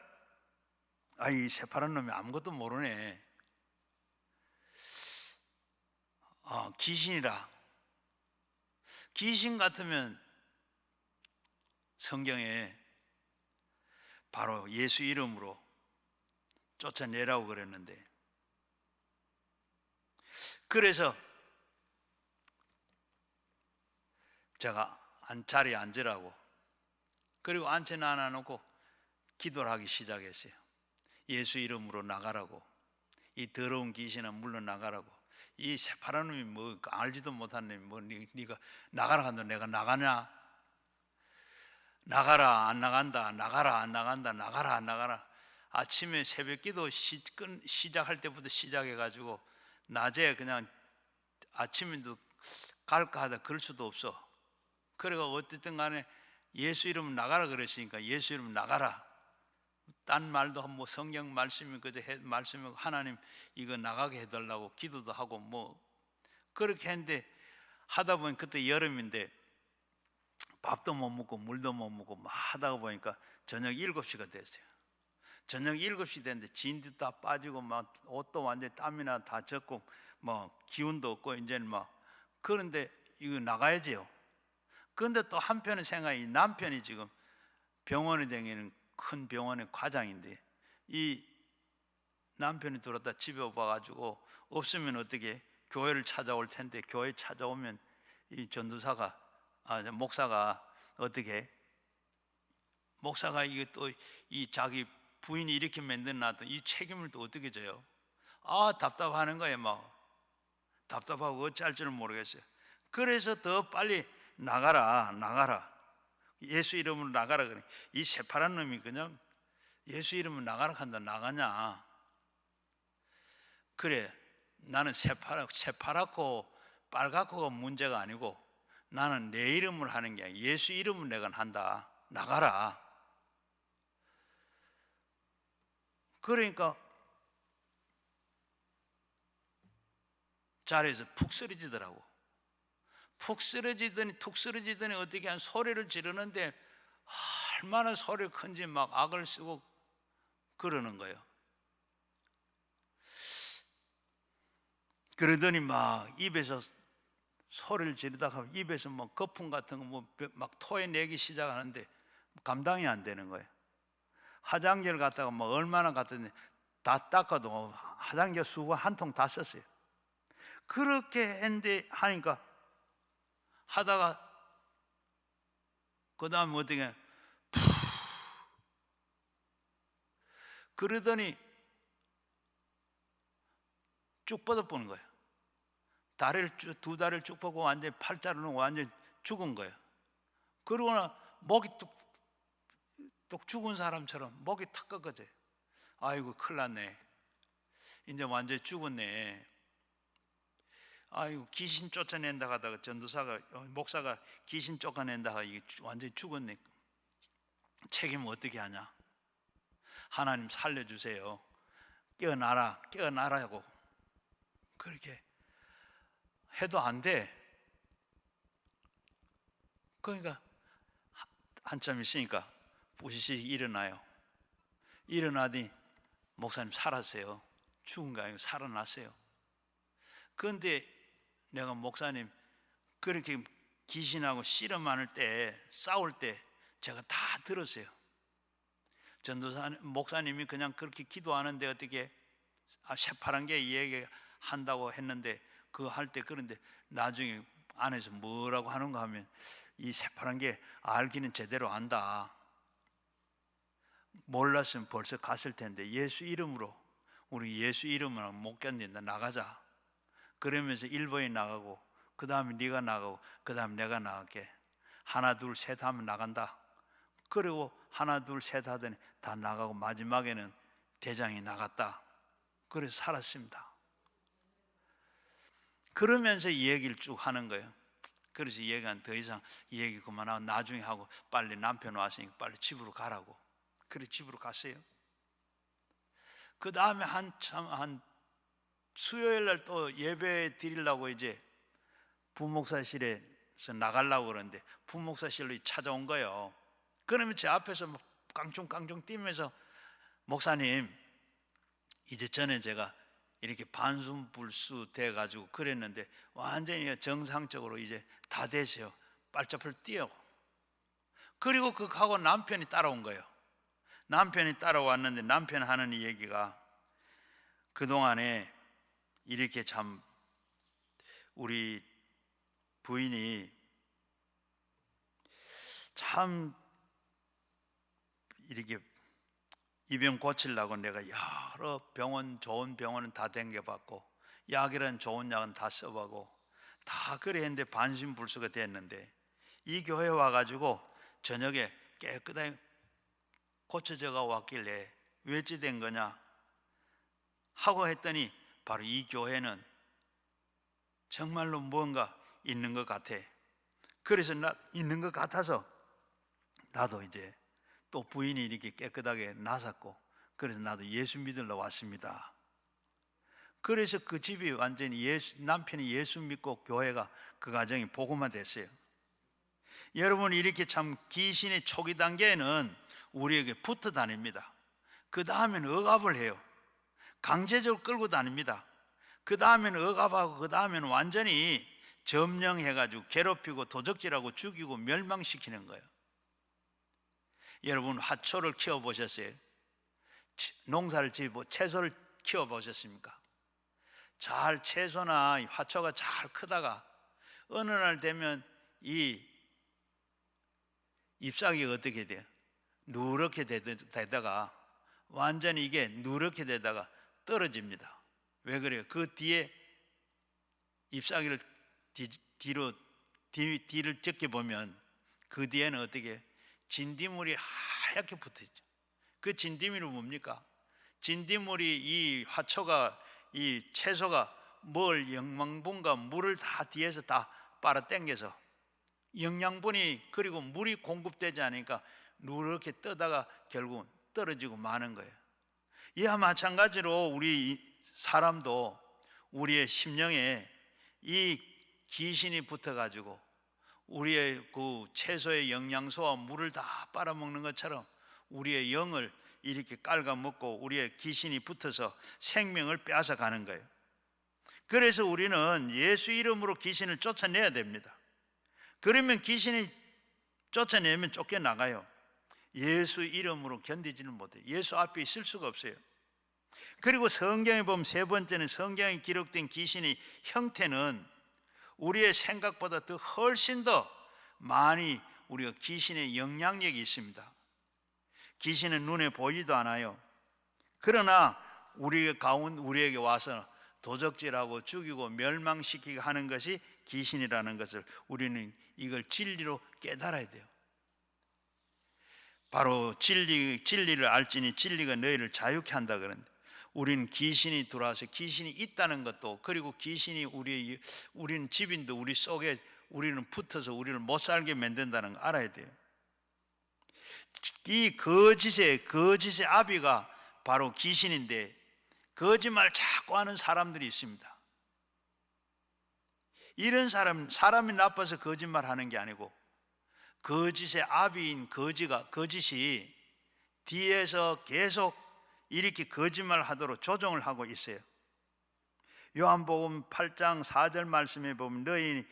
이 새파란 놈이 아무것도 모르네. 귀신이라. 귀신 같으면 성경에 바로 예수 이름으로 쫓아내라고 그랬는데 그래서 제가 자리에 앉으라고 그리고 앉혀놔 놓고 기도를 하기 시작했어요. 예수 이름으로 나가라고. 이 더러운 귀신은 물러나가라고. 이 새파란 놈이 뭐 알지도 못한 놈이 뭐 네가 나가라 한다 내가 나가냐? 나가라 안 나간다, 나가라 안 나간다, 나가라 안 나가라. 아침에 새벽기도 시작할 때부터 시작해가지고 낮에 그냥 아침에도 갈까 하다 그럴 수도 없어. 그래가 어쨌든 간에 예수 이름 나가라 그랬으니까 예수 이름 나가라. 딴 말도 뭐 성경 말씀이 그저 말씀이 하나님 이거 나가게 해달라고 기도도 하고 뭐 그렇게 했는데 하다 보니 그때 여름인데 밥도 못 먹고 물도 못 먹고 막 하다가 보니까 저녁 7시가 됐어요. 저녁 7시 됐는데 진도 다 빠지고 막 옷도 완전히 땀이나 다 젖고 뭐 기운도 없고 이제는 막 그런데 이거 나가야지요. 그런데 또 한편의 생각이 남편이 지금 병원에 다니는 큰 병원의 과장인데 이 남편이 들어왔다 집에 와가지고 없으면 어떻게 교회를 찾아올 텐데 교회 찾아오면 이 전도사가 목사가 어떻게 목사가 이게 또 이 자기 부인이 이렇게 만들어놨던 이 책임을 또 어떻게 져요? 답답하는 거예요. 막 답답하고 어찌할 줄을 모르겠어요. 그래서 더 빨리 나가라 예수 이름으로 나가라 그래. 이 새파란 놈이 그냥 예수 이름으로 나가라 한다. 나가냐? 그래, 나는 새파랗고 빨갛고가 문제가 아니고 나는 내 이름을 하는 게 아니라 예수 이름을 내가 한다. 나가라. 그러니까 자리에서 푹 쓰러지더라고. 푹 쓰러지더니 툭 쓰러지더니 어떻게 한 소리를 지르는데 얼마나 소리가 큰지 막 악을 쓰고 그러는 거예요. 그러더니 막 입에서 소리를 지르다가 입에서 뭐 거품 같은 거 막 토해내기 시작하는데 감당이 안 되는 거예요. 화장지를 갖다가 뭐 얼마나 갖다가 다 닦아도 화장지 수건 한 통 다 썼어요. 그렇게 했는데 하니까 하다가 그 다음에 어떻게 그러더니 쭉 뻗어보는 거예요. 두 다리를 쭉 뻗고 완전히 팔자로는 완전히 죽은 거예요. 그러고나 목이 뚝 죽은 사람처럼 목이 탁 꺾어져요. 아이고 큰일 났네. 이제 완전히 죽었네. 아이고 귀신 쫓아낸다 하다가 전도사가 목사가 귀신 쫓아낸다 하다가 이게 완전히 죽었네. 책임을 어떻게 하냐? 하나님 살려주세요. 깨어나라고 그렇게 해도 안 돼. 그러니까 한참 있으니까 부시시 일어나요. 일어나더니 목사님 살았어요. 죽은 거 아니고 살아났어요. 그런데 내가 목사님 그렇게 귀신하고 씨름할 때 싸울 때 제가 다 들었어요. 목사님이 그냥 그렇게 기도하는데 어떻게 새파란 게 얘기한다고 했는데 그거 할 때 그런데 나중에 안에서 뭐라고 하는가 하면 이 새파란 게 알기는 제대로 안다. 몰랐으면 벌써 갔을 텐데 예수 이름으로 우리 예수 이름으로 못 견딘다. 나가자. 그러면서 1번이 나가고 그 다음에 네가 나가고 그 다음에 내가 나갈게. 하나 둘 셋 하면 나간다. 그리고 하나 둘 셋 하더니 다 나가고 마지막에는 대장이 나갔다. 그래서 살았습니다. 그러면서 이 얘기를 쭉 하는 거예요. 그래서 이 얘기는 더 이상 이 얘기 그만하고 나중에 하고 빨리 남편 왔으니까 빨리 집으로 가라고. 그래 집으로 갔어요. 그 다음에 한 수요일 날 또 예배 드리려고 이제 부목사실에서 나가려고 그러는데 부목사실로 찾아온 거예요. 그러면 제 앞에서 막 깡충깡충 뛰면서 목사님 이제 전에 제가 이렇게 반순불수 돼가지고 그랬는데 완전히 정상적으로 이제 다 되세요. 빨짝풀 뛰어. 그리고 그하고 남편이 따라온 거예요. 남편이 따라왔는데 남편 하는 이 얘기가 그동안에 이렇게 참 우리 부인이 참 이렇게 이 병 고치려고 내가 여러 병원 좋은 병원은 다 댕겨봤고 약이란 좋은 약은 다 써보고 다 그래 했는데 반신불수가 됐는데 이 교회 와가지고 저녁에 깨끗하게 고쳐져가 왔길래 왜 어찌 된 거냐 하고 했더니 바로 이 교회는 정말로 뭔가 있는 것 같아. 그래서 있는 것 같아서 나도 이제 또 부인이 이렇게 깨끗하게 나섰고, 그래서 나도 예수 믿으러 왔습니다. 그래서 그 집이 완전히 남편이 예수 믿고 교회가 그 가정이 복음화 됐어요. 여러분, 이렇게 참 귀신의 초기 단계에는 우리에게 붙어 다닙니다. 그 다음에는 억압을 해요. 강제적으로 끌고 다닙니다. 그 다음에는 억압하고, 그 다음에는 완전히 점령해가지고 괴롭히고 도적질하고 죽이고 멸망시키는 거예요. 여러분, 화초를 키워보셨어요? 농사를 지고 채소를 키워보셨습니까? 잘 채소나 화초가 잘 크다가 어느 날 되면 이 잎사귀가 어떻게 돼요? 누렇게 되다가 완전히 이게 누렇게 되다가 떨어집니다. 왜 그래요? 그 뒤에 잎사귀를 뒤를 지켜보면 그 뒤에는 어떻게 진딧물이 하얗게 붙어있죠. 그 진딧물이 뭡니까? 진딧물이 이 화초가, 이 채소가 뭘 영양분과 물을 다 뒤에서 다 빨아당겨서 영양분이, 그리고 물이 공급되지 않으니까 누렇게 떠다가 결국 떨어지고 마는 거예요. 이와 마찬가지로 우리 사람도 우리의 심령에 이 귀신이 붙어가지고 우리의 그 채소의 영양소와 물을 다 빨아먹는 것처럼 우리의 영을 이렇게 깔아먹고 우리의 귀신이 붙어서 생명을 빼앗아가는 거예요. 그래서 우리는 예수 이름으로 귀신을 쫓아내야 됩니다. 그러면 귀신이 쫓아내면 쫓겨나가요. 예수 이름으로 견디지는 못해요. 예수 앞에 있을 수가 없어요. 그리고 성경에 보면 세 번째는, 성경에 기록된 귀신의 형태는 우리의 생각보다 더 훨씬 더 많이 우리가 귀신의 영향력이 있습니다. 귀신은 눈에 보이지도 않아요. 그러나 우리에게 와서 도적질하고 죽이고 멸망시키게 하는 것이 귀신이라는 것을 우리는 이걸 진리로 깨달아야 돼요. 바로 진리를 알지니 진리가 너희를 자유케 한다 그러는데, 우리는 귀신이 들어와서 귀신이 있다는 것도, 그리고 귀신이 우리는 집인데 우리 속에 우리는 붙어서 우리를 못 살게 만든다는 거 알아야 돼요. 이 거짓의 아비가 바로 귀신인데, 거짓말 자꾸 하는 사람들이 있습니다. 이런 사람이 나빠서 거짓말 하는 게 아니고, 거짓의 아비인 거짓이 뒤에서 계속 이렇게 거짓말 하도록 조종을 하고 있어요. 요한복음 8장 4절 말씀에 보면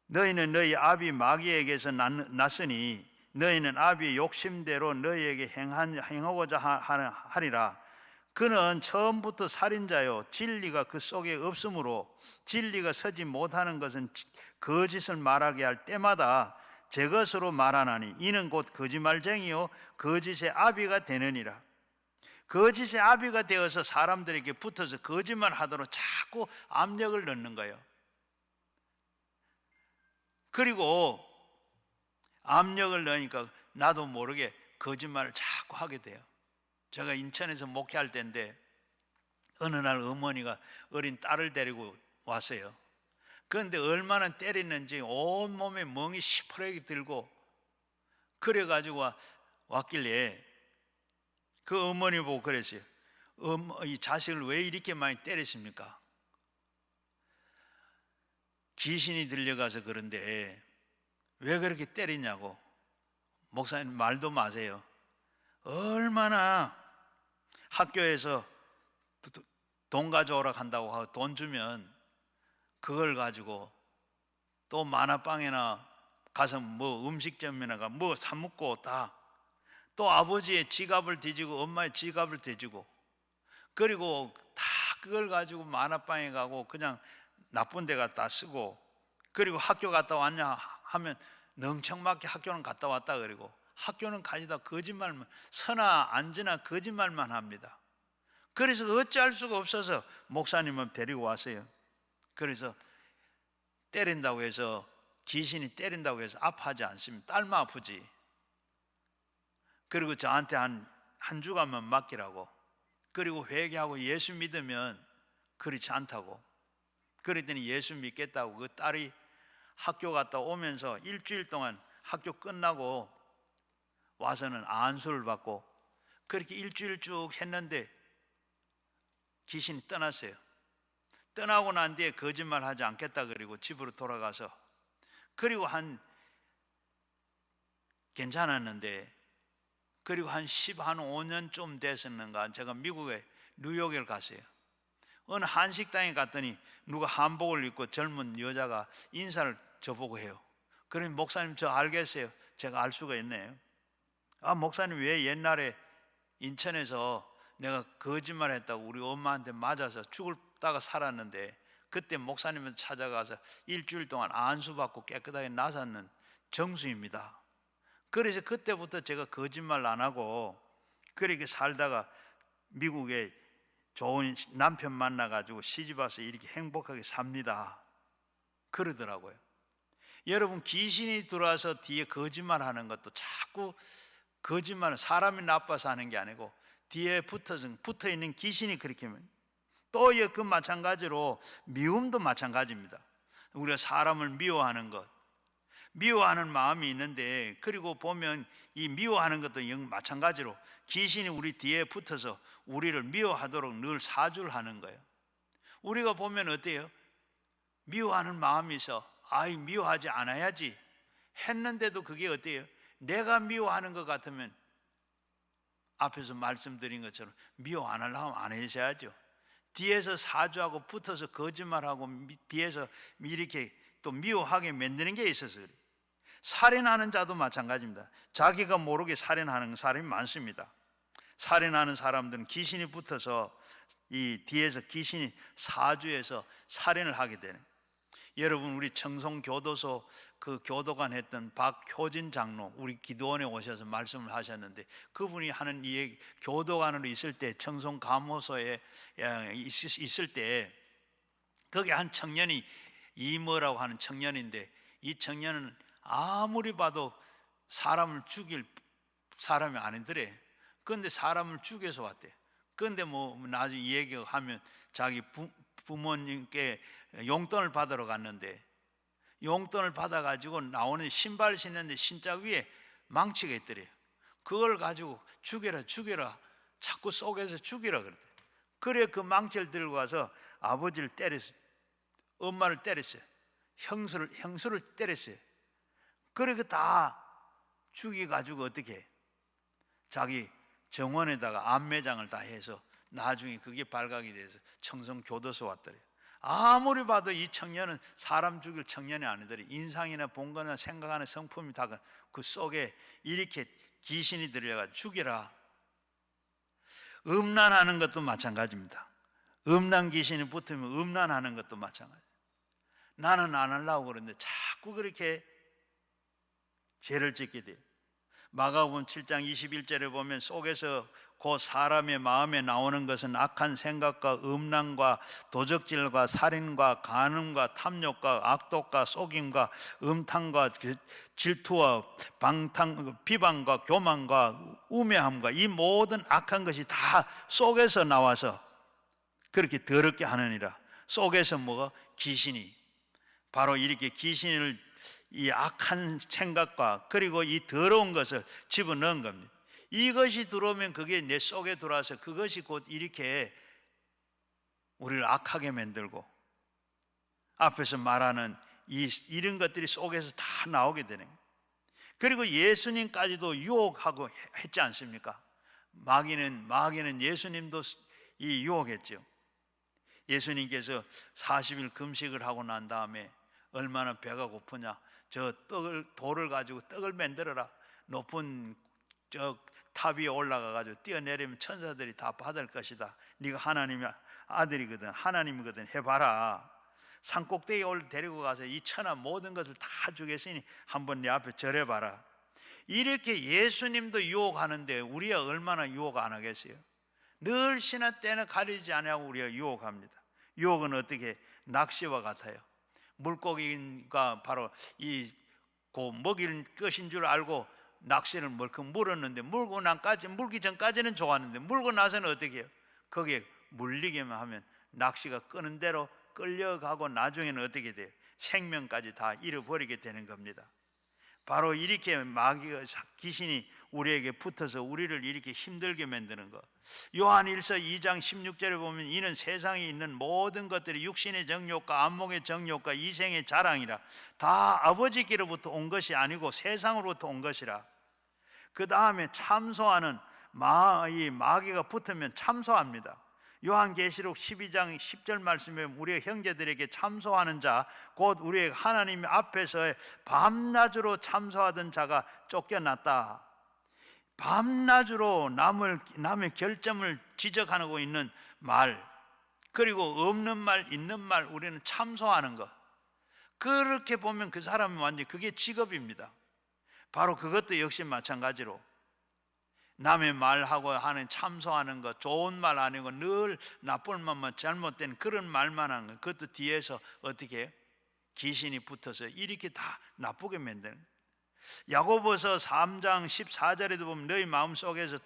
너희는 너희 아비 마귀에게서 났으니 너희는 아비의 욕심대로 너희에게 행하고자 하리라. 그는 처음부터 살인자요 진리가 그 속에 없으므로 진리가 서지 못하는 것은 거짓을 말하게 할 때마다 제 것으로 말하나니 이는 곧 거짓말쟁이요 거짓의 아비가 되느니라. 거짓의 아비가 되어서 사람들에게 붙어서 거짓말 하도록 자꾸 압력을 넣는 거예요. 그리고 압력을 넣으니까 나도 모르게 거짓말을 자꾸 하게 돼요. 제가 인천에서 목회할 때인데 어느 날 어머니가 어린 딸을 데리고 왔어요. 그런데 얼마나 때리는지 온몸에 멍이 시퍼렇게 들고 그래가지고 왔길래 그 어머니 보고 그랬어요. 이 자식을 왜 이렇게 많이 때렸습니까? 귀신이 들려가서 그런데 왜 그렇게 때리냐고. 목사님 말도 마세요. 얼마나 학교에서 돈 가져오라 한다고 하고 돈 주면 그걸 가지고 또 만화방이나 가서 뭐 음식점이나 가 뭐 사 먹고 다, 또 아버지의 지갑을 뒤지고 엄마의 지갑을 뒤지고, 그리고 다 그걸 가지고 만화방에 가고 그냥 나쁜 데 갖다 쓰고, 그리고 학교 갔다 왔냐 하면 넝청맞게 학교는 갔다 왔다 그러고, 학교는 가지다 거짓말만, 서나 앉으나 거짓말만 합니다. 그래서 어찌할 수가 없어서 목사님은 데리고 왔어요. 그래서 때린다고 해서, 귀신이 때린다고 해서 아파하지 않습니다. 딸만 아프지. 그리고 저한테 한 주간만 맡기라고. 그리고 회개하고 예수 믿으면 그렇지 않다고. 그랬더니 예수 믿겠다고 그 딸이 학교 갔다 오면서 일주일 동안 학교 끝나고 와서는 안수를 받고 그렇게 일주일 쭉 했는데 귀신이 떠났어요. 떠나고 난 뒤에 거짓말하지 않겠다 그리고 집으로 돌아가서 그리고 괜찮았는데 그리고 한 5년쯤 됐었는가 제가 미국에 뉴욕에 갔어요. 어느 한식당에 갔더니 누가 한복을 입고 젊은 여자가 인사를 저보고 해요. 그러면 목사님 저 알겠어요. 제가 알 수가 있네요. 아 목사님 왜 옛날에 인천에서 내가 거짓말했다고 우리 엄마한테 맞아서 죽다가 살았는데 그때 목사님을 찾아가서 일주일 동안 안수받고 깨끗하게 나섰는 정수입니다. 그래서 그때부터 제가 거짓말 안 하고 그렇게 살다가 미국에 좋은 남편 만나가지고 시집와서 이렇게 행복하게 삽니다. 그러더라고요. 여러분 귀신이 들어와서 뒤에 거짓말하는 것도 자꾸 거짓말은 사람이 나빠서 하는 게 아니고 뒤에 붙어있는 귀신이 그렇게 또 그 마찬가지로 미움도 마찬가지입니다. 우리가 사람을 미워하는 것 미워하는 마음이 있는데 그리고 보면 이 미워하는 것도 마찬가지로 귀신이 우리 뒤에 붙어서 우리를 미워하도록 늘 사주를 하는 거예요. 우리가 보면 어때요? 미워하는 마음이 있어 미워하지 않아야지 했는데도 그게 어때요? 내가 미워하는 것 같으면 앞에서 말씀드린 것처럼 미워 안 하려면 안 하셔야죠. 뒤에서 사주하고 붙어서 거짓말하고 뒤에서 이렇게 또 미워하게 만드는 게 있어서 그래요. 살인하는 자도 마찬가지입니다. 자기가 모르게 살인하는 사람이 많습니다. 살인하는 사람들은 귀신이 붙어서 이 뒤에서 귀신이 사주해서 살인을 하게 되는. 여러분 우리 청송교도소 그 교도관 했던 박효진 장로 우리 기도원에 오셔서 말씀을 하셨는데 그분이 하는 이 얘기 교도관으로 있을 때 청송감호소에 있을 때 거기 한 청년이 이모라고 하는 청년인데 이 청년은 아무리 봐도 사람을 죽일 사람이 아니더래. 그런데 사람을 죽여서 왔대. 그런데 뭐 나중에 이 얘기하면 자기 부모님께 용돈을 받으러 갔는데 용돈을 받아가지고 나오는 신발 신는데 신짝 위에 망치가 있더래요. 그걸 가지고 죽여라 자꾸 속에서 죽이라 그러대. 그래 그 망치를 들고 와서 아버지를 때렸어요. 엄마를 때렸어요. 형수를 때렸어요. 그래 다 죽여가지고 어떻게 해? 자기 정원에다가 안매장을 다 해서 나중에 그게 발각이 돼서 청송교도소 왔더래요. 아무리 봐도 이 청년은 사람 죽일 청년이 아니더래. 인상이나 본거나 생각하는 성품이 다 그 속에 이렇게 귀신이 들여가 죽여라. 음란하는 것도 마찬가지입니다. 음란 귀신이 붙으면 음란하는 것도 마찬가지. 나는 안 하려고 그러는데 자꾸 그렇게 죄를 짓게 돼요. 마가복음 7장 21절에 보면 속에서 그 사람의 마음에 나오는 것은 악한 생각과 음란과 도적질과 살인과 간음과 탐욕과 악독과 속임과 음탕과 질투와 비방과 교만과 우매함과 이 모든 악한 것이 다 속에서 나와서 그렇게 더럽게 하느니라. 속에서 뭐가 귀신이 바로 이렇게 귀신을 이 악한 생각과 그리고 이 더러운 것을 집어넣은 겁니다. 이것이 들어오면 그게 내 속에 들어와서 그것이 곧 이렇게 우리를 악하게 만들고 앞에서 말하는 이런 것들이 속에서 다 나오게 되는 거예요. 그리고 예수님까지도 유혹하고 했지 않습니까? 마귀는 예수님도 이 유혹했죠. 예수님께서 40일 금식을 하고 난 다음에 얼마나 배가 고프냐, 저 돌을 가지고 떡을 만들어라. 높은 저 탑 위에 올라가 가지고 뛰어내리면 천사들이 다 받을 것이다. 네가 하나님의 아들이거든, 하나님이거든, 해봐라. 산꼭대기에 데리고 가서 이 천하 모든 것을 다 주겠으니 한번 내 앞에 절해봐라. 이렇게 예수님도 유혹하는데 우리가 얼마나 유혹 안 하겠어요? 늘 시나 때는 가리지 않냐고 우리가 유혹합니다. 유혹은 어떻게? 낚시와 같아요. 물고기가 바로 이 먹이는 것인 줄 알고 낚시를 멀컥 물었는데 물기 전까지는 좋았는데 물고 나서는 어떻게 해요? 거기에 물리기만 하면 낚시가 끄는 대로 끌려가고 나중에는 어떻게 돼요? 생명까지 다 잃어버리게 되는 겁니다. 바로 이렇게 마귀가 귀신이 우리에게 붙어서 우리를 이렇게 힘들게 만드는 것. 요한일서 2장 16절에 보면 이는 세상에 있는 모든 것들이 육신의 정욕과 안목의 정욕과 이생의 자랑이라 다 아버지께로부터 온 것이 아니고 세상으로부터 온 것이라. 그 다음에 참소하는 이 마귀가 붙으면 참소합니다. 요한계시록 12장 10절 말씀에 우리의 형제들에게 참소하는 자, 곧 우리의 하나님 앞에서 밤낮으로 참소하던 자가 쫓겨났다. 밤낮으로 남의 결점을 지적하고 있는 말, 그리고 없는 말, 있는 말, 우리는 참소하는 것. 그렇게 보면 그 사람은 완전히 그게 직업입니다. 바로 그것도 역시 마찬가지로 남의 말하고 하는 참소하는 것, 좋은 말 아니고 늘 나쁜 말만, 잘못된 그런 말만 하는 것, 그것도 뒤에서 어떻게 해요? 귀신이 붙어서 이렇게 다 나쁘게 만드는 거예요. 야고보서 3장 14절에도 보면 너희 마음속에서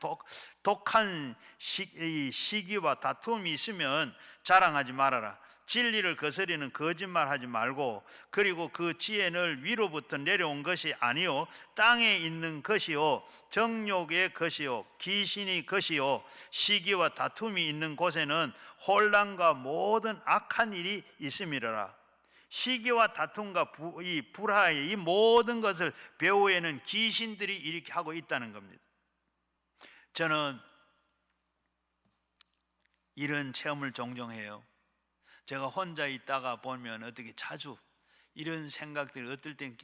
독한 시기와 다툼이 있으면 자랑하지 말아라. 진리를 거스리는 거짓말하지 말고, 그리고 그 지혜는 위로부터 내려온 것이 아니요 땅에 있는 것이요 정욕의 것이요 귀신이 것이요 시기와 다툼이 있는 곳에는 혼란과 모든 악한 일이 있음이로라. 시기와 다툼과 이 불화의 이 모든 것을 배후에는 귀신들이 이렇게 하고 있다는 겁니다. 저는 이런 체험을 종종 해요. 제가 혼자 있다가 보면 어떻게 자주 이런 생각들이 어떨 땐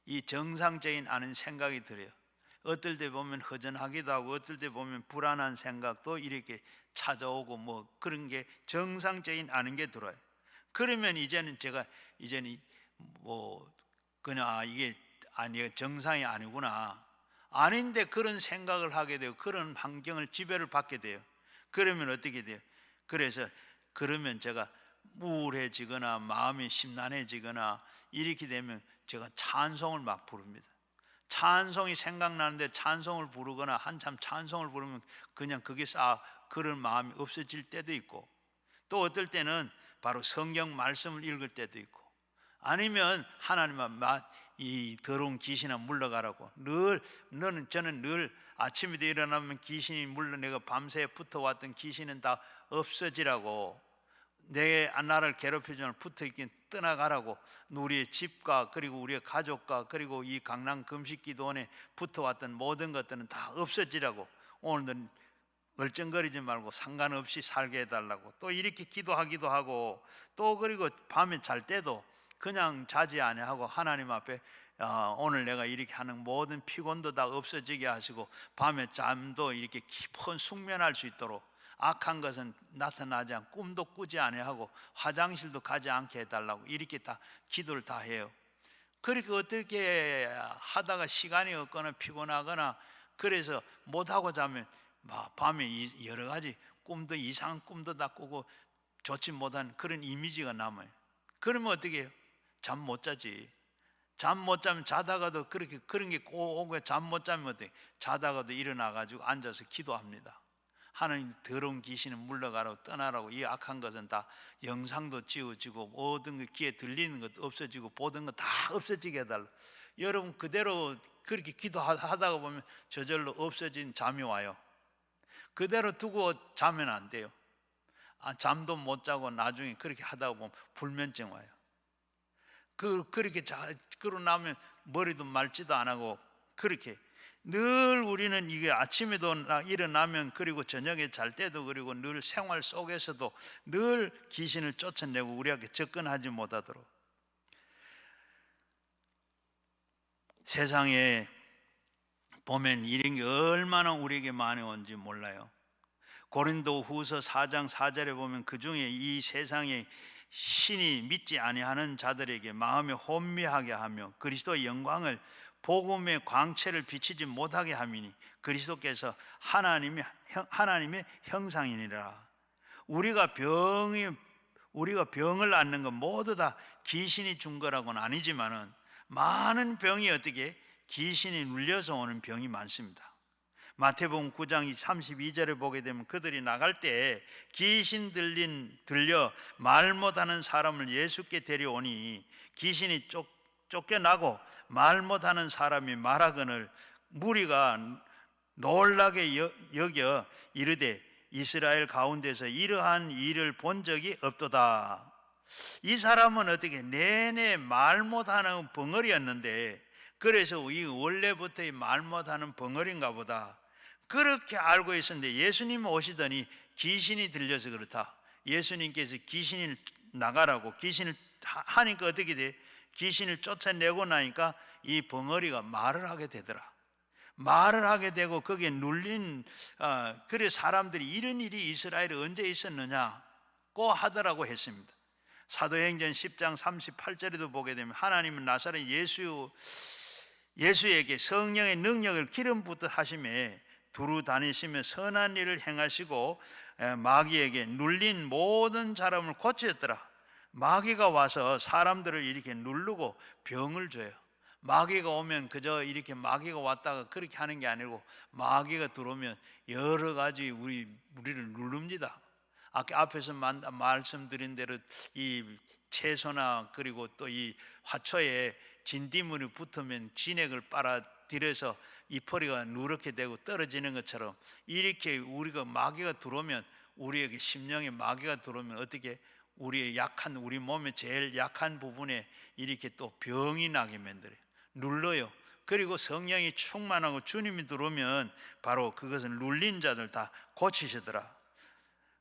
이 정상적인 않은 생각이 들어요. 어떨 때 보면 허전하기도 하고 어떨 때 보면 불안한 생각도 이렇게 찾아오고 뭐 그런 게 정상적인 않은 게 들어요. 그러면 이제는 뭐 그냥 이게 아니 정상이 아니구나. 아닌데 그런 생각을 하게 되고 그런 환경을 지배를 받게 돼요. 그러면 어떻게 돼요? 그러면 제가 우울해지거나 마음이 심란해지거나 이렇게 되면 제가 찬송을 막 부릅니다. 찬송이 생각나는데 찬송을 부르거나 한참 찬송을 부르면 그냥 그게 그런 마음이 없어질 때도 있고, 또 어떨 때는 바로 성경 말씀을 읽을 때도 있고, 아니면 하나님은 이 더러운 귀신아 물러가라고 저는 늘 아침에 일어나면 귀신이 내가 밤새 붙어왔던 귀신은 다 없어지라고, 나를 괴롭히지만 붙어있긴 떠나가라고, 우리의 집과 그리고 우리의 가족과 그리고 이 강남 금식기도원에 붙어왔던 모든 것들은 다 없어지라고, 오늘은 멀쩡거리지 말고 상관없이 살게 해달라고 또 이렇게 기도하기도 하고, 또 그리고 밤에 잘 때도 그냥 자지 아니하고 하나님 앞에 오늘 내가 이렇게 하는 모든 피곤도 다 없어지게 하시고 밤에 잠도 이렇게 깊은 숙면할 수 있도록, 악한 것은 나타나지 않고 꿈도 꾸지 아니하고 화장실도 가지 않게 해달라고 이렇게 다 기도를 다 해요. 그렇게 어떻게 하다가 시간이 없거나 피곤하거나 그래서 못하고 자면 밤에 여러 가지 꿈도 이상한 꿈도 다 꾸고 좋지 못한 그런 이미지가 남아요. 그러면 어떻게 해요? 잠 못 자지. 잠 못 자면 자다가도 그런 게 꼭 오고, 잠 못 자면 어떻게? 자다가도 일어나가지고 앉아서 기도합니다. 하나님 더러운 귀신은 물러가라고 떠나라고, 이 악한 것은 다 영상도 지워지고 모든 것 귀에 들리는 것 없어지고 보던 것 다 없어지게 해달라. 여러분 그대로 그렇게 기도하다가 보면 저절로 없어진 잠이 와요. 그대로 두고 자면 안 돼요. 잠도 못 자고 나중에 그렇게 하다가 보면 불면증 와요. 그렇게 그러고 나면 머리도 맑지도 안 하고, 그렇게 늘 우리는 이게 아침에도 일어나면 그리고 저녁에 잘 때도 그리고 늘 생활 속에서도 늘 귀신을 쫓아내고 우리에게 접근하지 못하도록. 세상에 보면 이런 게 얼마나 우리에게 많이 온지 몰라요. 고린도 후서 4장 4절에 보면 그 중에 이 세상에 신이 믿지 아니하는 자들에게 마음에 혼미하게 하며 그리스도의 영광을 복음의 광채를 비치지 못하게 함이니 그리스도께서 하나님의 형상이니라. 우리가 병을 앓는 건 모두 다 귀신이 준 거라고는 아니지만은 많은 병이 어떻게 귀신이 눌려서 오는 병이 많습니다. 마태복음 9장 32절에 보게 되면 그들이 나갈 때 귀신 들려 말 못하는 사람을 예수께 데려오니 귀신이 쫓겨나고 말 못하는 사람이 말하거늘 무리가 놀라게 여겨 이르되 이스라엘 가운데서 이러한 일을 본 적이 없도다. 이 사람은 어떻게 내내 말 못하는 벙어리였는데, 그래서 이 원래부터 말 못하는 벙어리인가 보다 그렇게 알고 있었는데, 예수님 오시더니 귀신이 들려서 그렇다. 예수님께서 귀신을 나가라고 귀신을 하니까 어떻게 돼? 귀신을 쫓아내고 나니까 이 벙어리가 말을 하게 되더라. 말을 하게 되고 거기에 눌린 그래 사람들이 이런 일이 이스라엘에 언제 있었느냐고 하더라고 했습니다. 사도행전 10장 38절에도 보게 되면 하나님은 나사렛 예수에게 성령의 능력을 기름 붓듯 하심에 두루 다니시며 선한 일을 행하시고 마귀에게 눌린 모든 사람을 고치셨더라. 마귀가 와서 사람들을 이렇게 누르고 병을 줘요. 마귀가 오면 그저 이렇게 마귀가 왔다가 그렇게 하는 게 아니고 마귀가 들어오면 여러 가지 우리를 누릅니다. 아까 앞에서 말씀드린 대로 이 채소나 그리고 또 이 화초에 진딧물이 붙으면 진액을 빨아들여서 이 포리가 누렇게 되고 떨어지는 것처럼 이렇게 우리가 마귀가 들어오면 우리에게 심령에 마귀가 들어오면 어떻게 우리의 약한 우리 몸의 제일 약한 부분에 이렇게 또 병이 나게 만들어요. 눌러요. 그리고 성령이 충만하고 주님이 들어오면 바로 그것을 눌린 자들 다 고치시더라.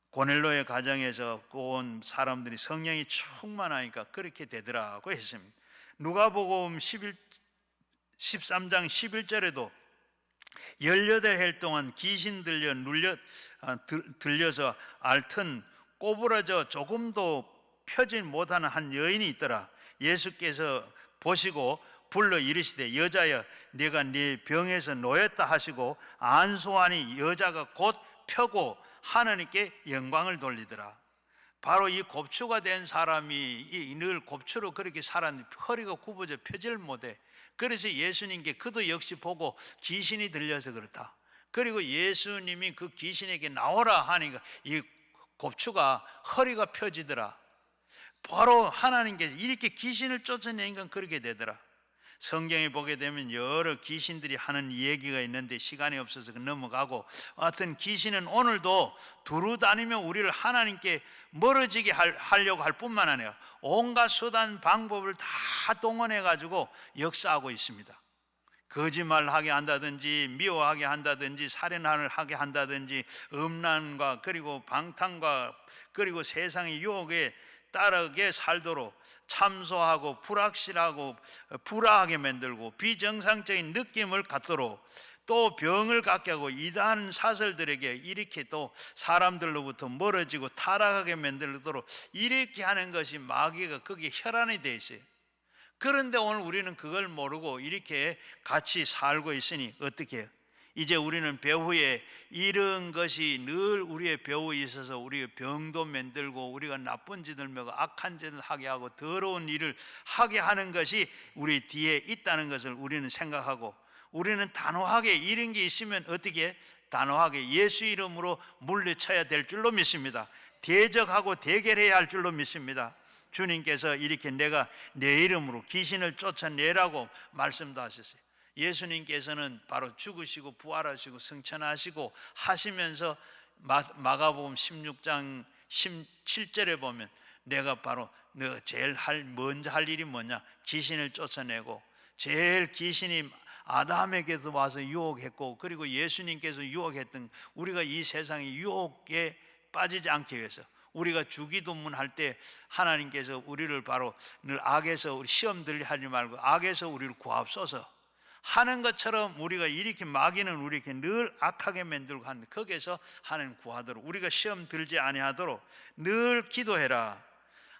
고넬로의 가정에서 온 사람들이 성령이 충만하니까 그렇게 되더라고 했습니다. 누가복음 13장 11절에도 18해 동안 귀신 들려서 앓던 꼬부라져 조금도 펴지 못하는 한 여인이 있더라. 예수께서 보시고 불러 이르시되 여자여 네가 네 병에서 놓였다 하시고 안수하니 여자가 곧 펴고 하나님께 영광을 돌리더라. 바로 이 곱추가 된 사람이 늘 곱추로 그렇게 살았는데 허리가 굽어져 펴질 못해. 그래서 예수님께 그도 역시 보고 귀신이 들려서 그렇다. 그리고 예수님이 그 귀신에게 나오라 하니까 이 곱추가 허리가 펴지더라. 바로 하나님께서 이렇게 귀신을 쫓아내니까 그렇게 되더라. 성경에 보게 되면 여러 귀신들이 하는 얘기가 있는데 시간이 없어서 넘어가고, 하여튼 귀신은 오늘도 두루 다니며 우리를 하나님께 멀어지게 하려고 할 뿐만 아니라 온갖 수단 방법을 다 동원해 가지고 역사하고 있습니다. 거짓말하게 한다든지 미워하게 한다든지 살인하게 한다든지 음란과 그리고 방탕과 그리고 세상의 유혹에 따르게 살도록 참소하고 불확실하고 불화하게 만들고 비정상적인 느낌을 갖도록 또 병을 갖게 하고 이단 사설들에게 이렇게 또 사람들로부터 멀어지고 타락하게 만들도록 이렇게 하는 것이 마귀가 거기에 혈안이 되어 있어요. 그런데 오늘 우리는 그걸 모르고 이렇게 같이 살고 있으니 어떻게 해요? 이제 우리는 배후에 이런 것이 늘 우리의 배후에 있어서 우리의 병도 만들고 우리가 나쁜 짓을 하고 악한 짓을 하게 하고 더러운 일을 하게 하는 것이 우리 뒤에 있다는 것을 우리는 생각하고, 우리는 단호하게 이런 게 있으면 어떻게 단호하게 예수 이름으로 물리쳐야 될 줄로 믿습니다. 대적하고 대결해야 할 줄로 믿습니다. 주님께서 이렇게 내가 내 이름으로 귀신을 쫓아내라고 말씀도 하셨어요. 예수님께서는 바로 죽으시고 부활하시고 승천하시고 하시면서 마가복음 16장 17절에 보면 내가 바로 내가 제일 먼저 할 일이 뭐냐? 귀신을 쫓아내고, 제일 귀신이 아담에게서 와서 유혹했고 그리고 예수님께서 유혹했던 우리가 이 세상의 유혹에 빠지지 않기 위해서 우리가 주기도문 할 때 하나님께서 우리를 바로 늘 악에서 우리 시험 들게 하지 말고 악에서 우리를 구하옵소서 하는 것처럼 우리가 이렇게 마귀는 우리에게 늘 악하게 만들고 하는데 거기에서 하나님 구하도록 우리가 시험 들지 아니하도록 늘 기도해라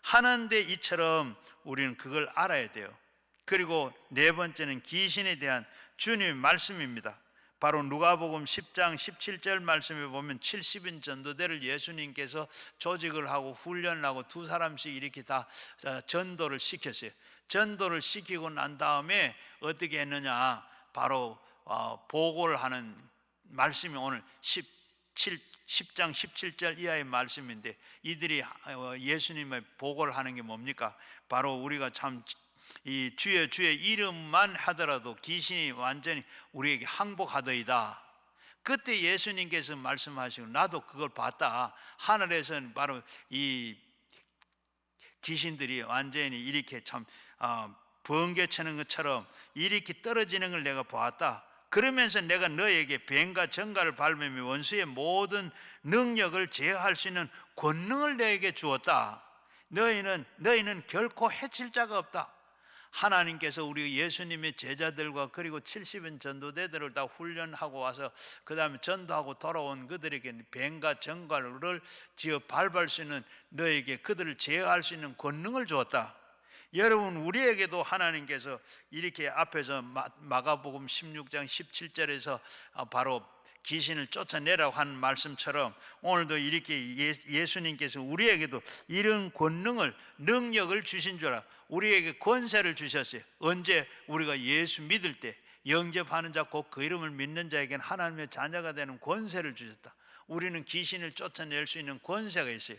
하는데 이처럼 우리는 그걸 알아야 돼요. 그리고 네 번째는 귀신에 대한 주님의 말씀입니다. 바로 누가복음 10장 17절 말씀에 보면 70인 전도대를 예수님께서 조직을 하고 훈련을 하고 두 사람씩 이렇게 다 전도를 시켰어요. 전도를 시키고 난 다음에 어떻게 했느냐? 바로 보고를 하는 말씀이 오늘 10장 17절 이하의 말씀인데, 이들이 예수님의 보고를 하는 게 뭡니까? 바로 우리가 참 이 주의 이름만 하더라도 귀신이 완전히 우리에게 항복하더이다. 그때 예수님께서 말씀하시고 나도 그걸 봤다. 하늘에서는 바로 이 귀신들이 완전히 이렇게 참 번개치는 것처럼 이렇게 떨어지는 걸 내가 보았다. 그러면서 내가 너에게 뱀과 정갈을 밟으며 원수의 모든 능력을 제어할 수 있는 권능을 너에게 주었다. 너희는 결코 해칠 자가 없다. 하나님께서 우리 예수님의 제자들과 그리고 70인 전도대들을 다 훈련하고 와서 그 다음에 전도하고 돌아온 그들에게 뱀과 정갈을 지어 밟을 수 있는 너에게 그들을 제어할 수 있는 권능을 주었다. 여러분, 우리에게도 하나님께서 이렇게 앞에서 마가복음 16장 17절에서 바로 귀신을 쫓아내라고 한 말씀처럼 오늘도 이렇게 예수님께서 우리에게도 이런 권능을, 능력을 주신 줄 알아. 우리에게 권세를 주셨어요. 언제? 우리가 예수 믿을 때, 영접하는 자 곧 그 이름을 믿는 자에게는 하나님의 자녀가 되는 권세를 주셨다. 우리는 귀신을 쫓아낼 수 있는 권세가 있어요.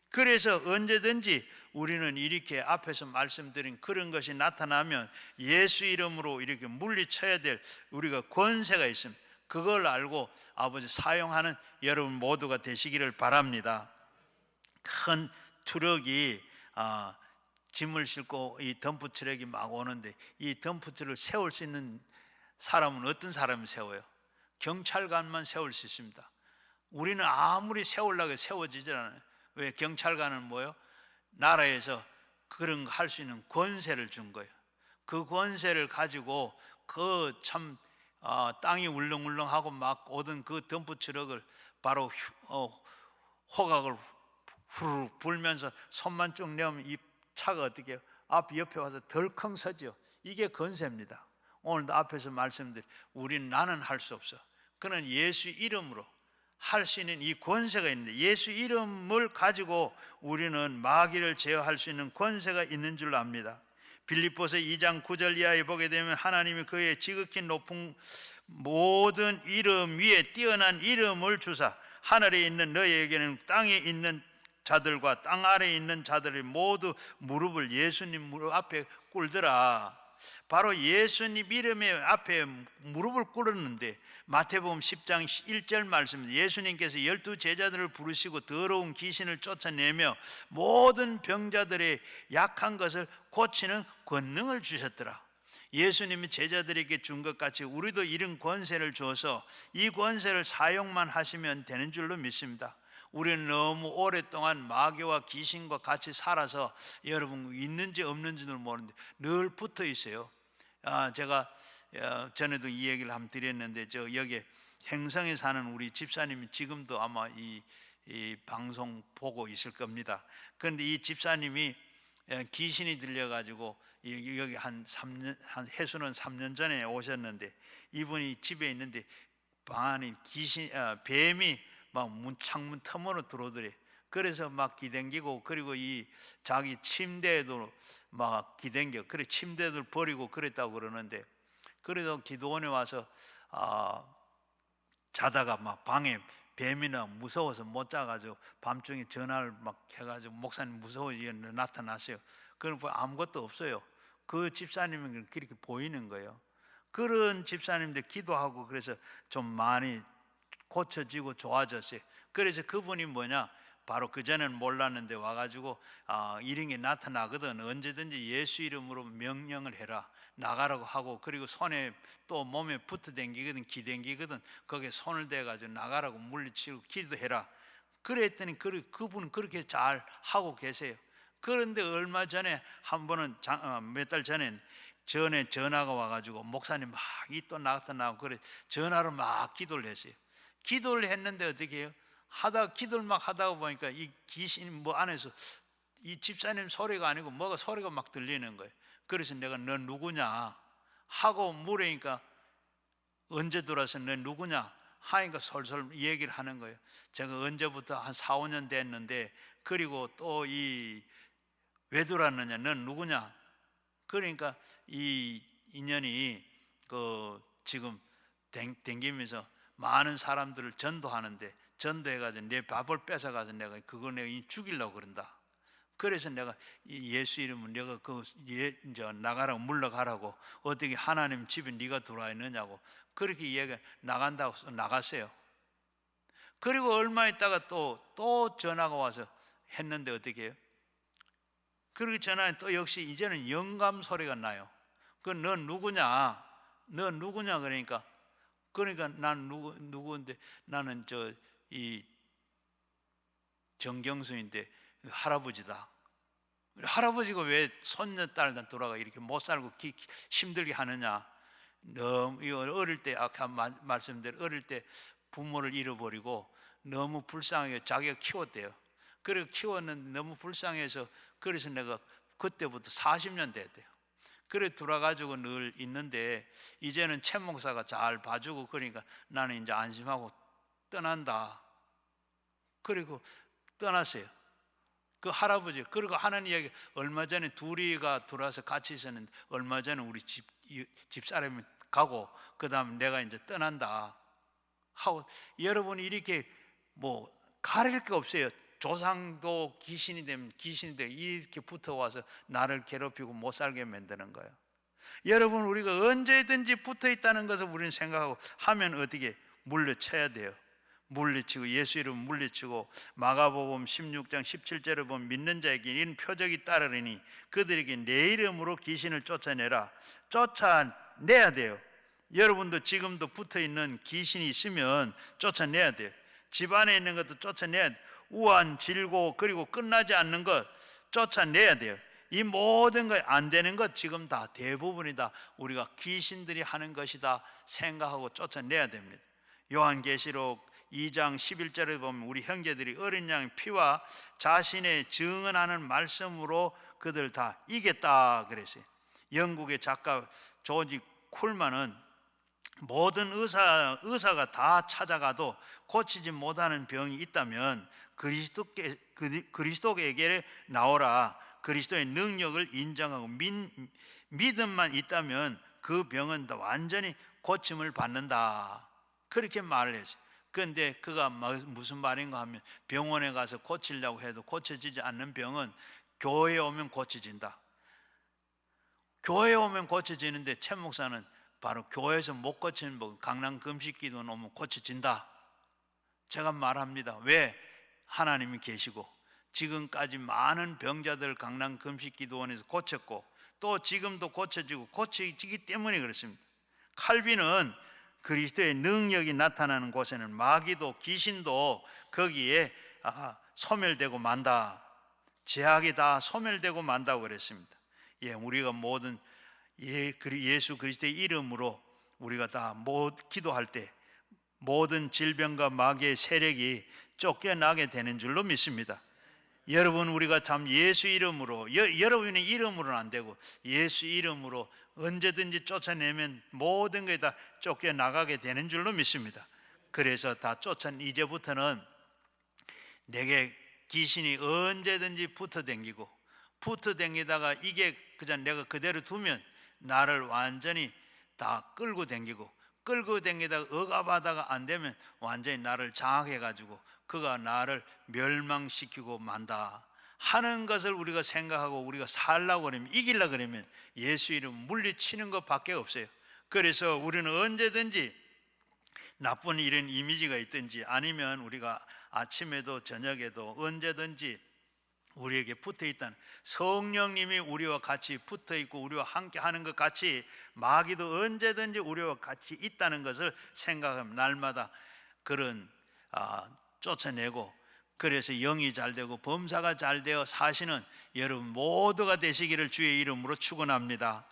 그래서 언제든지 우리는 이렇게 앞에서 말씀드린 그런 것이 나타나면 예수 이름으로 이렇게 물리쳐야 될 우리가 권세가 있습니다. 그걸 알고 아버지 사용하는 여러분 모두가 되시기를 바랍니다. 큰 트럭이 짐을 싣고 이 덤프 트럭이 막 오는데 이 덤프 트럭을 세울 수 있는 사람은 어떤 사람이 세워요? 경찰관만 세울 수 있습니다. 우리는 아무리 세우려고 세워지질 않아요. 왜? 경찰관은 뭐예요? 나라에서 그런 거 할 수 있는 권세를 준 거예요. 그 권세를 가지고 그 참 땅이 울렁울렁하고 막 오던 그 덤프 트럭을 바로 호각을 후루룩 불면서 손만 쭉 내면 이 차가 어떻게 해요? 앞 옆에 와서 덜컹 서죠. 이게 권세입니다. 오늘도 앞에서 말씀드린 우리는 나는 할 수 없어. 그는 예수 이름으로 할 수 있는 이 권세가 있는데 예수 이름을 가지고 우리는 마귀를 제어할 수 있는 권세가 있는 줄 압니다. 빌립보서 2장 9절 이하에 보게 되면 하나님이 그의 지극히 높은 모든 이름 위에 뛰어난 이름을 주사 하늘에 있는 너희에게는 땅에 있는 자들과 땅 아래에 있는 자들이 모두 무릎을 예수님 무릎 앞에 꿇더라. 바로 예수님 이름의 앞에 무릎을 꿇었는데 마태복음 10장 1절 말씀, 예수님께서 12 제자들을 부르시고 더러운 귀신을 쫓아내며 모든 병자들의 약한 것을 고치는 권능을 주셨더라. 예수님이 제자들에게 준 것 같이 우리도 이런 권세를 줘서 이 권세를 사용만 하시면 되는 줄로 믿습니다. 우리는 너무 오랫동안 마귀와 귀신과 같이 살아서 여러분 있는지 없는지도 모르는데 늘 붙어 있어요. 제가 전에도 이 얘기를 한번 드렸는데 저 여기 행성에 사는 우리 집사님이 지금도 아마 이 방송 보고 있을 겁니다. 그런데 이 집사님이 귀신이 들려가지고 여기 한 해수는 3년 전에 오셨는데 이분이 집에 있는데 방 안에 뱀이 막 창문 틈으로 들어오더래. 그래서 막 기댕기고 그리고 이 자기 침대에도 막 기댕겨. 그래 침대를 버리고 그랬다고 그러는데 그래서 기도원에 와서 자다가 막 방에 뱀이나 무서워서 못 자가지고 밤중에 전화를 막 해가지고 목사님 무서워 나타났어요. 그럼 아무것도 없어요. 그 집사님은 그렇게 보이는 거예요. 그런 집사님들 기도하고 그래서 좀 많이 고쳐지고 좋아졌어요. 그래서 그분이 뭐냐, 바로 그전에는 몰랐는데 와가지고 이런 게 나타나거든. 언제든지 예수 이름으로 명령을 해라, 나가라고 하고, 그리고 손에 또 몸에 붙어 댕기거든, 기댕기거든. 거기에 손을 대가지고 나가라고 물리치고 기도해라. 그랬더니 그분은 그렇게 잘 하고 계세요. 그런데 얼마 전에 한 번은 몇 달 전에 전화가 와가지고 목사님 막 이 또 나타나고 그래 전화로 막 기도를 했어요. 기도를 했는데 어떻게 해요? 기도를 막 하다가 보니까 이 귀신이 뭐 안에서 이 집사님 소리가 아니고 뭐가 소리가 막 들리는 거예요. 그래서 내가 너 누구냐 하고 물으니까 언제 들어와서 너 누구냐 하니까 솔솔 얘기를 하는 거예요. 제가 언제부터 한 4, 5년 됐는데 그리고 또 왜 들어왔느냐, 넌 누구냐. 그러니까 이 인연이 지금 댕기면서 많은 사람들을 전도하는데, 전도해가지고 내 밥을 뺏어가서 내가 그거 내가 죽이려고 그런다. 그래서 내가 예수 이름은 내가 이제 나가라고, 물러가라고, 어떻게 하나님 집에 네가 들어와 있느냐고 그렇게 얘기 나간다고 나갔어요. 그리고 얼마 있다가 또 전화가 와서 했는데 어떻게 해요? 그렇게 전화에 또 역시 이제는 영감 소리가 나요. 너 누구냐? 너 누구냐? 그러니까 난 누구인데, 나는 이 정경수인데 할아버지다. 할아버지가 왜 손녀딸 돌아가 이렇게 못 살고 힘들게 하느냐? 너무 어릴 때 아까 말씀대로 어릴 때 부모를 잃어버리고 너무 불쌍하게 자기가 키웠대요. 그리고 키웠는데 너무 불쌍해서, 그래서 내가 그때부터 40년 됐대요. 그래 돌아가지고 늘 있는데 이제는 최 목사가 잘 봐주고 그러니까 나는 이제 안심하고 떠난다. 그리고 떠났어요. 그 할아버지, 그리고 하는 이야기, 얼마 전에 둘이가 들어와서 같이 있었는데 얼마 전에 우리 집사람이 가고 그 다음 내가 이제 떠난다 하고, 여러분이 이렇게 뭐 가릴 게 없어요. 조상도 귀신이 되면 귀신이 돼 이렇게 붙어와서 나를 괴롭히고 못 살게 만드는 거예요. 여러분, 우리가 언제든지 붙어 있다는 것을 우리는 생각하고 하면 어떻게 물리쳐야 돼요. 물리치고, 예수 이름 물리치고, 마가복음 16장 17절에 보면 믿는 자에게 이런 표적이 따르리니 그들에게 내 이름으로 귀신을 쫓아내라. 쫓아내야 돼요. 여러분도 지금도 붙어 있는 귀신이 있으면 쫓아내야 돼요. 집안에 있는 것도 쫓아내야 돼요. 우한, 질고, 그리고 끝나지 않는 것 쫓아내야 돼요. 이 모든 것 안 되는 것 지금 다 대부분이 다 우리가 귀신들이 하는 것이다 생각하고 쫓아내야 됩니다. 요한계시록 2장 11절에 보면 우리 형제들이 어린 양 피와 자신의 증언하는 말씀으로 그들 다 이겼다 그랬어요. 영국의 작가 조지 쿨만은 모든 의사가 다 찾아가도 고치지 못하는 병이 있다면 그리스도에게 나오라. 그리스도의 능력을 인정하고 믿음만 있다면 그 병은 다 완전히 고침을 받는다. 그렇게 말을 했어요. 그런데 그가 무슨 말인가 하면, 병원에 가서 고치려고 해도 고쳐지지 않는 병은 교회에 오면 고쳐진다. 교회에 오면 고쳐지는데 최 목사는 바로 교회에서 못 고치는 법, 강남 금식기도 오면 고쳐진다. 제가 말합니다. 왜? 하나님이 계시고 지금까지 많은 병자들 강남 금식기도원에서 고쳤고 또 지금도 고쳐지기 때문에 그렇습니다. 칼빈은 그리스도의 능력이 나타나는 곳에는 마귀도 귀신도 거기에 소멸되고 만다. 제약이 다 소멸되고 만다고 그랬습니다. 우리가 모든 예수 그리스도의 이름으로 우리가 다 기도할 때 모든 질병과 마귀의 세력이 쫓겨나게 되는 줄로 믿습니다. 여러분, 우리가 참 예수 이름으로, 여러분의 이름으로는 안 되고 예수 이름으로 언제든지 쫓아내면 모든 게 다 쫓겨나가게 되는 줄로 믿습니다. 그래서 이제부터는 내게 귀신이 언제든지 붙어 댕기다가 이게 그냥 내가 그대로 두면 나를 완전히 다 끌고 댕기다가 억압하다가 안 되면 완전히 나를 장악해가지고 그가 나를 멸망시키고 만다 하는 것을 우리가 생각하고 우리가 살려고 그러면, 이기려고 그러면 예수 이름 물리치는 것밖에 없어요. 그래서 우리는 언제든지 나쁜 이런 이미지가 있든지 아니면 우리가 아침에도 저녁에도 언제든지 우리에게 붙어 있다는 성령님이 우리와 같이 붙어 있고 우리와 함께 하는 것 같이 마귀도 언제든지 우리와 같이 있다는 것을 생각하면 날마다 그런 쫓아내고, 그래서 영이 잘 되고 범사가 잘 되어 사시는 여러분 모두가 되시기를 주의 이름으로 축원합니다.